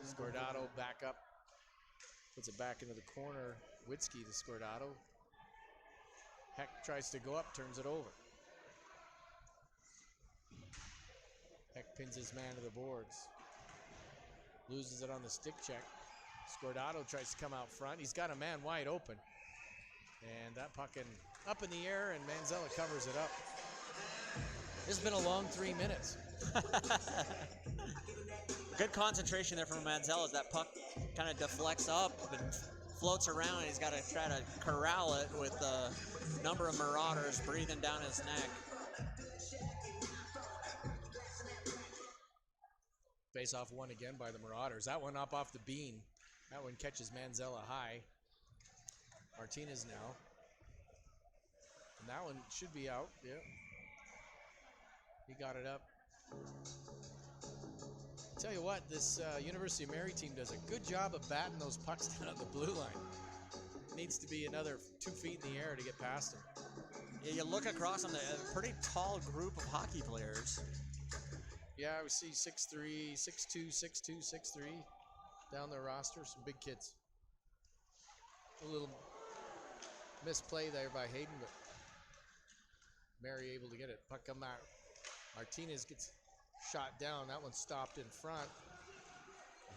Scordato back up. Puts it back into the corner. Witzke to Scordato. Heck tries to go up, turns it over. Heck pins his man to the boards. Loses it on the stick check. Scordato tries to come out front. He's got a man wide open. And that puck up in the air, and Manzella covers it up. This has been a long 3 minutes. Good concentration there from Manzella as that puck kind of deflects up and floats around. He's got to try to corral it with a number of Marauders breathing down his neck. Face off one again by the Marauders. That one up off the beam. That one catches Manzella high. Martinez now. And that one should be out. Yep. He got it up. Tell you what, this University of Mary team does a good job of batting those pucks down at the blue line. Needs to be another 2 feet in the air to get past them. Yeah, you look across on a pretty tall group of hockey players. Yeah, we see 6'3", 6'2", 6'2", 6'3", down their roster. Some big kids. A little misplay there by Hayden, but Mary able to get it. Puck come out. Martinez gets shot down. That one stopped in front.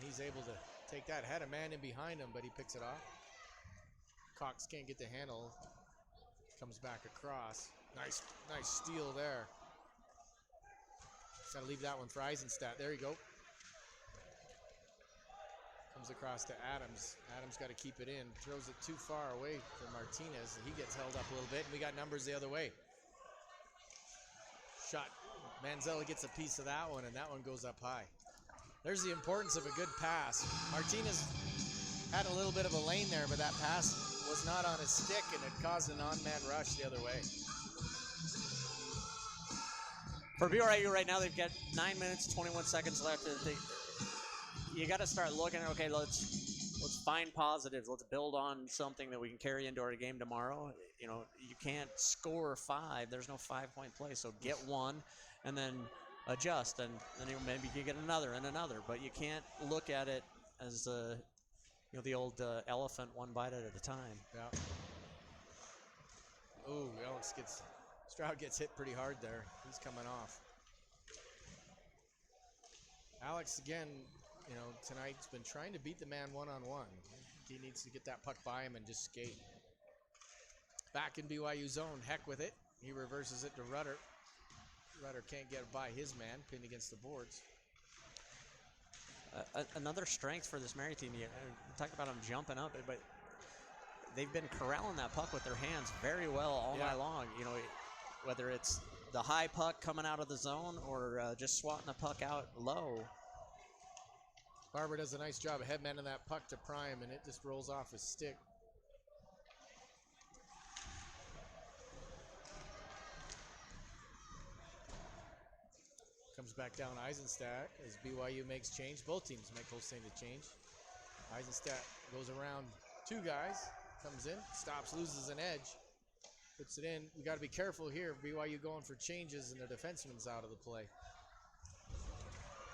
he's able to take that. Had a man in behind him, but he picks it off. Cox can't get the handle. Comes back across. Nice steal there. Got to leave that one for Eisenstadt. There you go. Comes across to Adams. Adams got to keep it in. Throws it too far away from Martinez. He gets held up a little bit, and we got numbers the other way. Shot. Manzella gets a piece of that one, and that one goes up high. There's the importance of a good pass. Martinez had a little bit of a lane there, but that pass was not on his stick, and it caused an on-man rush the other way. For BYU right now, they've got 9 minutes, 21 seconds left. You got to start looking at, okay, let's find positives. Let's build on something that we can carry into our game tomorrow. You know, you can't score 5. There's no 5-point play, so get one and then adjust, and then maybe you get another and another. But you can't look at it as the old elephant, one bite at a time. Yeah. Ooh, Stroud gets hit pretty hard there. He's coming off. Alex, again, tonight's been trying to beat the man one-on-one. He needs to get that puck by him and just skate. Back in BYU zone, Heck with it. He reverses it to Rudder. Rudder can't get by his man, pinned against the boards. Another strength for this Mary team. You talked about them jumping up, but they've been corralling that puck with their hands very well all night long. Whether it's the high puck coming out of the zone or just swatting the puck out low. Barber does a nice job of headmanning that puck to Prime, and it just rolls off his stick. Comes back down Eisenstadt as BYU makes change. Both teams make those things to change. Eisenstadt goes around 2 guys, comes in, stops, loses an edge, puts it in. We got to be careful here. BYU going for changes, and the defenseman's out of the play.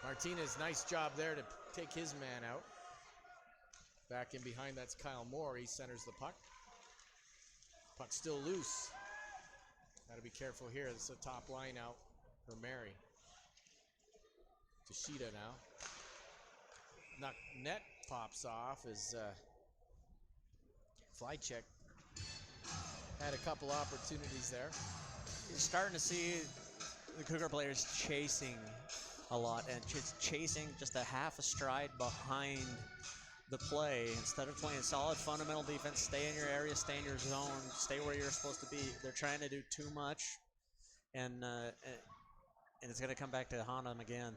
Martinez, nice job there to take his man out. Back in behind, that's Kyle Moore. He centers the puck. Puck's still loose. Got to be careful here. This is a top line out for Mary. Tashida now. Net pops off as Flycheck had a couple opportunities there. You're starting to see the Cougar players chasing a lot, and chasing just a half a stride behind the play instead of playing solid fundamental defense. Stay in your area, stay in your zone, stay where you're supposed to be. They're trying to do too much, and it's going to come back to haunt them again.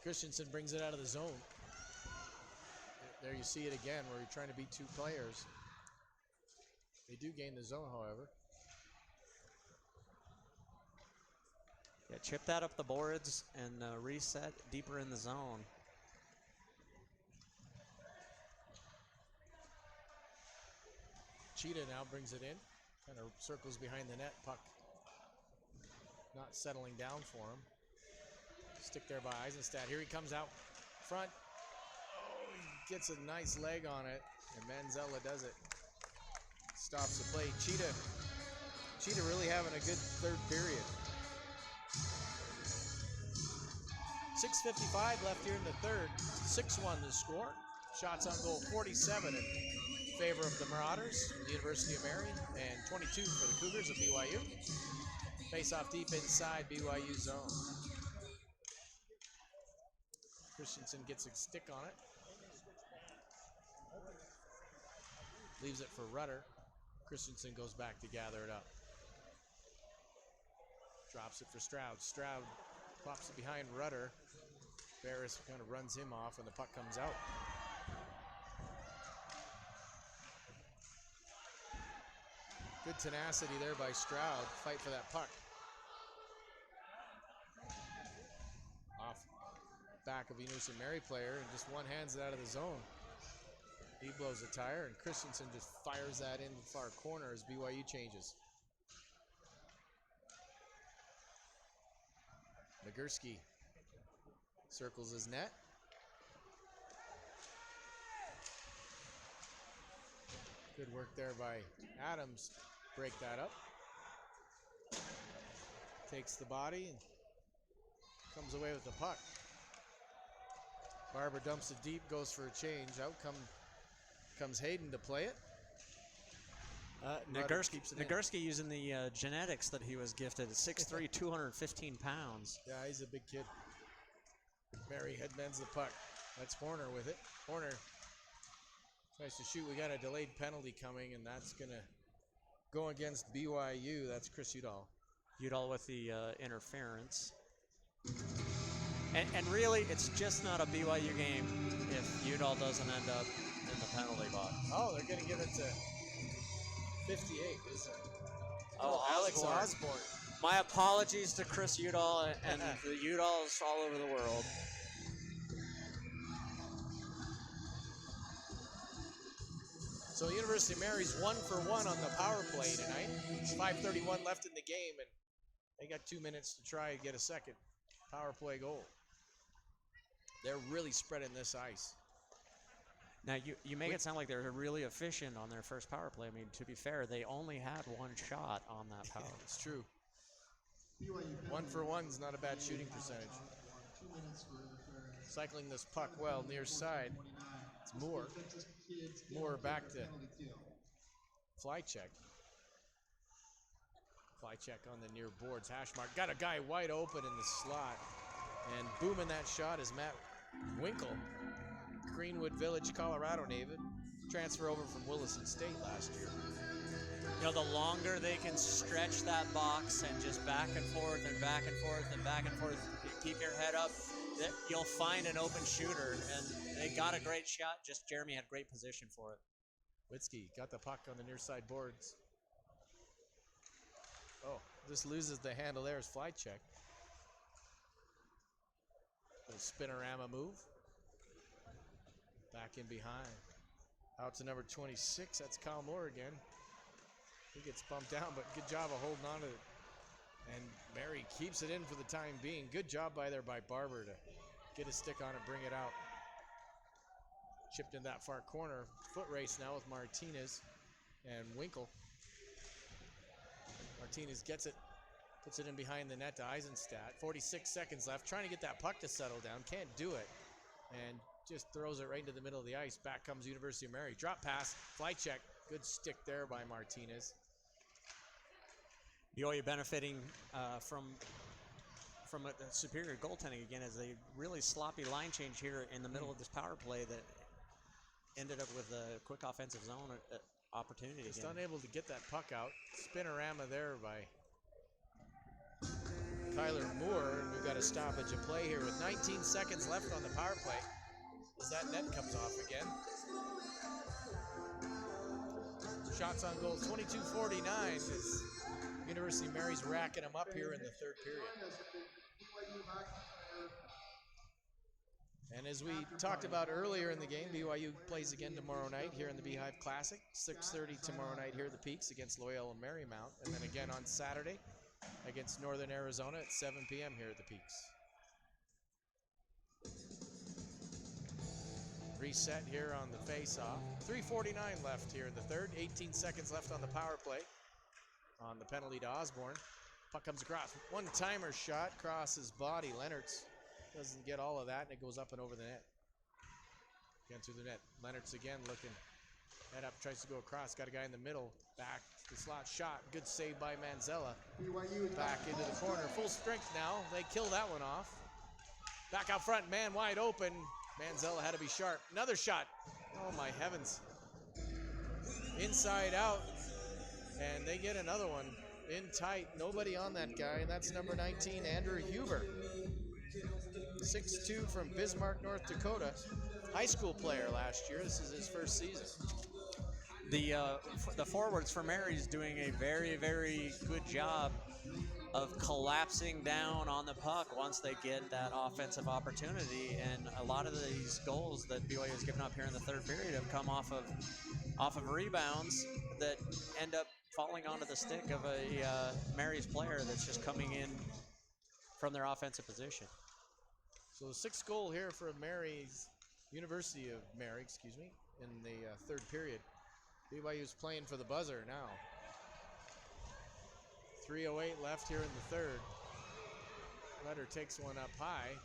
Christensen brings it out of the zone. There you see it again, where you're trying to beat 2 players. They do gain the zone, however. Yeah, chip that up the boards and reset deeper in the zone. Cheetah now brings it in. Kind of circles behind the net. Puck not settling down for him. Stick there by Eisenstadt. Here he comes out front. Oh, he gets a nice leg on it, and Manzella does it. Stops the play. Cheetah really having a good third period. 6:55 left here in the third. 6-1 the score. Shots on goal 47 in favor of the Marauders, the University of Mary, and 22 for the Cougars of BYU. Face off deep inside BYU zone. Christensen gets a stick on it. Leaves it for Rudder. Christensen goes back to gather it up. Drops it for Stroud. Stroud pops it behind Rudder. Barris kind of runs him off, and the puck comes out. Good tenacity there by Stroud. Fight for that puck. Off back of University of Mary player, and just one hands it out of the zone. He blows a tire, and Christensen just fires that in the far corner as BYU changes. Nagurski circles his net. Good work there by Adams. Break that up. Takes the body and comes away with the puck. Barber dumps it deep, goes for a change. Out comes Hayden to play it. Nagurski using the genetics that he was gifted. 6'3", 215 pounds. Yeah, he's a big kid. Mary headbends the puck. That's Horner with it. Horner tries to shoot. We got a delayed penalty coming, and that's going to go against BYU. That's Chris Udall. Udall with the interference. And really, it's just not a BYU game if Udall doesn't end up in the penalty box. Oh, they're going to give it to 58, isn't it? Oh, Alex Osborne. My apologies to Chris Udall and the Udalls all over the world. So University of Mary's 1 for 1 on the power play tonight. It's 5:31 left in the game, and they got 2 minutes to try and get a second power play goal. They're really spreading this ice. Now, you make it sound like they're really efficient on their first power play. I mean, to be fair, they only had one shot on that power. It's true. 1 for 1's not a bad shooting percentage. Cycling this puck well near side. It's Moore. Moore back to Flycheck. Flycheck on the near boards. Hash mark. Got a guy wide open in the slot. And booming that shot is Matt Winkle. Greenwood Village, Colorado native. Transfer over from Williston State last year. You know, the longer they can stretch that box and just back and forth and back and forth and back and forth, keep your head up, you'll find an open shooter. And they got a great shot, just Jeremy had great position for it. Witzke got the puck on the near side boards. Oh, just loses the handle there as Flycheck. Little spinorama move. Back in behind. Out to number 26, that's Kyle Moore again. He gets bumped down, but good job of holding on to it. And Mary keeps it in for the time being. Good job by Barber to get a stick on it, bring it out. Chipped in that far corner. Foot race now with Martinez and Winkle. Martinez gets it, puts it in behind the net to Eisenstadt. 46 seconds left, trying to get that puck to settle down. Can't do it. And just throws it right into the middle of the ice. Back comes University of Mary. Drop pass, fly check. Good stick there by Martinez. BYU benefiting from a superior goaltending again, as a really sloppy line change here in the middle of this power play that ended up with a quick offensive zone opportunity. Just again. unable to get that puck out. Spinorama there by Tyler Moore, and we've got a stoppage of play here with 19 seconds left on the power play as that net comes off again. Shots on goal, 22-49 as University of Mary's racking them up here in the third period. And as we talked about earlier in the game, BYU plays again tomorrow night here in the Beehive Classic. 6:30 tomorrow night here at the Peaks against Loyola Marymount. And then again on Saturday against Northern Arizona at 7 p.m. here at the Peaks. Reset here on the face-off. 3:49 left here in the third. 18 seconds left on the power play. On the penalty to Osborne. Puck comes across. One-timer shot across his body. Leonard's doesn't get all of that, and it goes up and over the net. Again through the net. Leonard's again looking. Head up, tries to go across. Got a guy in the middle. Back to the slot. Shot. Good save by Manzella. Back into the corner. Full strength now. They kill that one off. Back out front. Man wide open. Manzella had to be sharp. Another shot. Oh my heavens. Inside out. And they get another one in tight. Nobody on that guy, and that's number 19, Andrew Huber. 6'2" from Bismarck, North Dakota. High school player last year. This is his first season. The forwards for Mary's doing a very, very good job of collapsing down on the puck once they get that offensive opportunity. And a lot of these goals that BYU has given up here in the third period have come off of rebounds that end up falling onto the stick of a Mary's player that's just coming in from their offensive position. So 6th goal here for University of Mary, in the third period. BYU's playing for the buzzer now. 3:08 left here in the third. Letter takes one up high.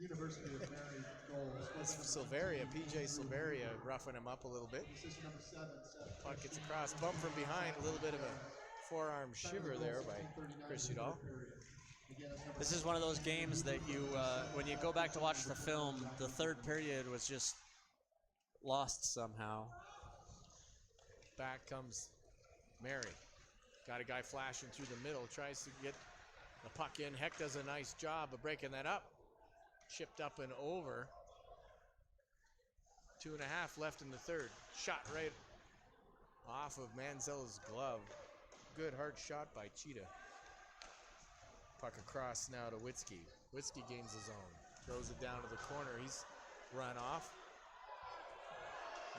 University of Mary goals. It's Silveria, PJ Silveria roughing him up a little bit. Assist number 7, Seth. Puck gets across, bump from behind, a little bit of a forearm shiver there by Chris Udall. This is one of those games that you, when you go back to watch the film, the third period was just lost somehow. Back comes Mary. Got a guy flashing through the middle, tries to get the puck in. Heck does a nice job of breaking that up. Chipped up and over. 2.5 left in the third. Shot right off of Manziel's glove. Good hard shot by Cheetah. Puck across now to Witzke. Witzke gains his own. Throws it down to the corner. He's run off.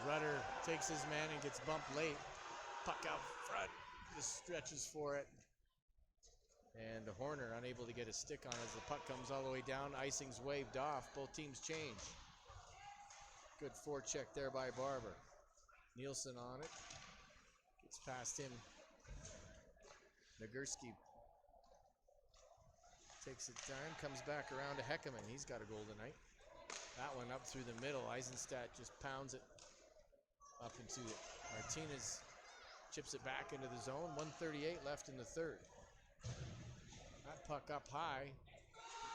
Rudder takes his man and gets bumped late. Puck out front. Just stretches for it. And Horner unable to get a stick on as the puck comes all the way down. Icing's waved off. Both teams change. Good forecheck there by Barber. Nielsen on it. Gets past him. Nagurski takes it down, comes back around to Heckerman. He's got a goal tonight. That one up through the middle. Eisenstadt just pounds it up into it. Martinez chips it back into the zone. 1:38 left in the third. That puck up high,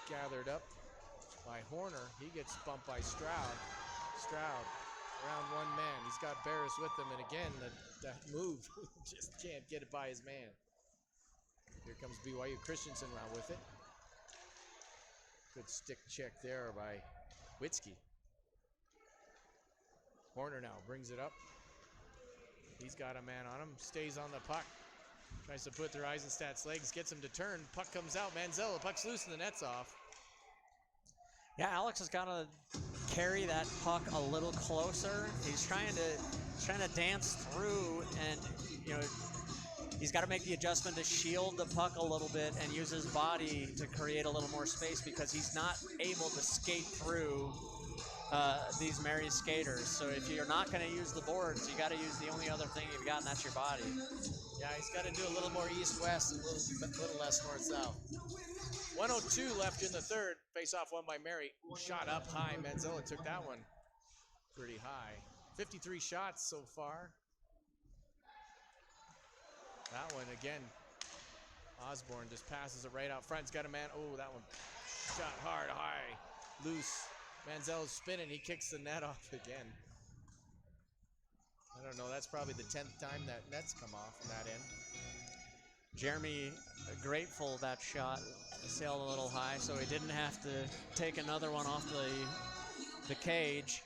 gathered up by Horner. He gets bumped by Stroud. Stroud around one man. He's got Barris with him, and again, that move just can't get it by his man. Here comes BYU. Christensen around with it. Good stick check there by Witzke. Horner now brings it up. He's got a man on him. Stays on the puck. Tries to put through Eisenstadt's legs. Gets him to turn. Puck comes out. Manziel. The puck's loose and the net's off. Yeah, Alex has got to carry that puck a little closer. He's trying to dance through, and he's got to make the adjustment to shield the puck a little bit and use his body to create a little more space because he's not able to skate through these Mary skaters. So if you're not going to use the boards, you got to use the only other thing you've got, and that's your body. Yeah, he's got to do a little more east-west and a little less north-south. 1:02 left in the third. Face-off won by Mary. Shot up high. Manzella took that one pretty high. 53 shots so far. That one again. Osborne just passes it right out front. He's got a man. Oh, that one shot hard, high, loose. Manziel's spinning. He kicks the net off again. I don't know. That's probably the 10th time that net's come off from that end. Jeremy grateful that shot sailed a little high, so he didn't have to take another one off the cage.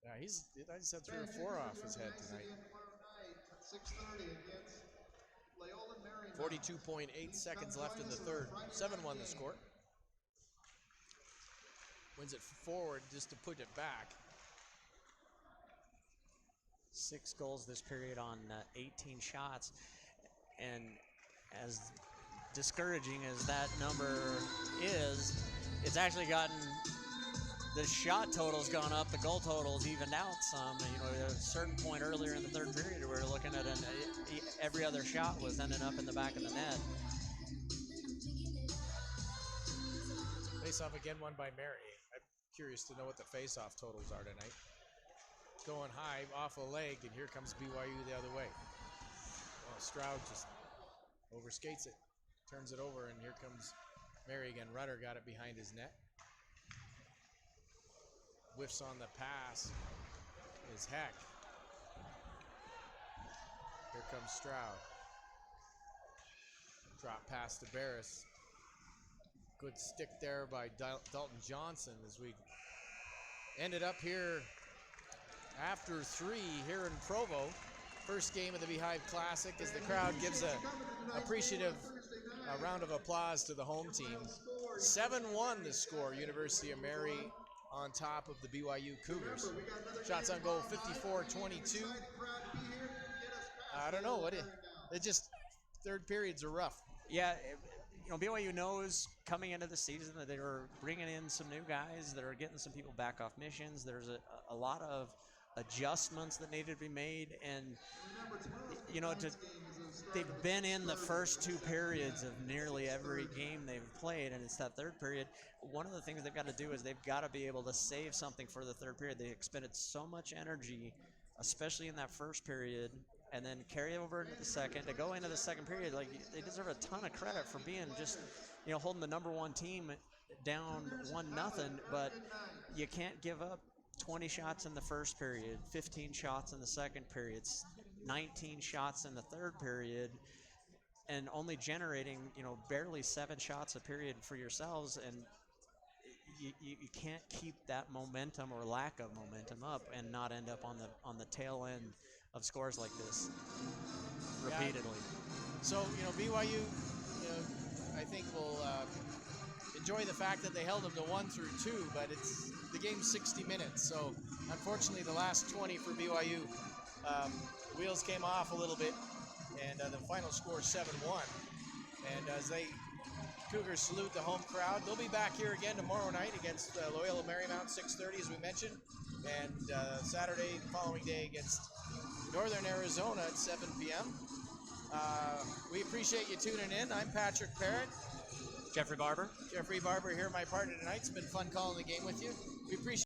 Yeah, I just had 3 or 4 off his head tonight. 42.8 seconds left in the third. 7-1 the score. Wins it forward just to put it back. 6 goals this period on 18 shots. And as discouraging as that number is, it's actually gotten the shot total's gone up, the goal total's evened out some. At a certain point earlier in the third period, we were looking at every other shot was ending up in the back of the net. Face-off again won by Mary. I'm curious to know what the face-off totals are tonight. Going high off a leg, and here comes BYU the other way. Well, Stroud just overskates it, turns it over, and here comes Mary again. Rudder got it behind his net. Whiffs on the pass is Heck. Here comes Stroud. Drop pass to Barris. Good stick there by Dalton Johnson as we ended up here after 3 here in Provo. First game of the Beehive Classic as the crowd gives a appreciative round of applause to the home team. 7-1 the score. University of Mary on top of the BYU Cougars. Shots on goal 54-22. I don't know what it just third periods are rough. Yeah, BYU knows coming into the season that they were bringing in some new guys that are getting some people back off missions. There's a lot of adjustments that needed to be made, and they've been in the first 2 periods of nearly every game they've played, and it's that third period. One of the things they've got to do is they've got to be able to save something for the third period. They expended so much energy, especially in that first period, and then carry over into the second. To go into the second period, like, they deserve a ton of credit for being just, holding the number 1 team down 1-0, but you can't give up 20 shots in the first period, 15 shots in the second period, 19 shots in the third period, and only generating, barely 7 shots a period for yourselves. And you can't keep that momentum or lack of momentum up and not end up on the tail end of scores like this repeatedly. Yeah. So, BYU, I think will enjoy the fact that they held them to 1 through 2, but the game's 60 minutes. So, unfortunately, the last 20 for BYU, the wheels came off a little bit, and the final score is 7-1. And as Cougars salute the home crowd, they'll be back here again tomorrow night against Loyola Marymount, 6:30, as we mentioned, and Saturday, the following day, against Northern Arizona at 7 p.m. We appreciate you tuning in. I'm Patrick Parrott. Jeffrey Barber Here, my partner tonight. It's been fun calling the game with you. We appreciate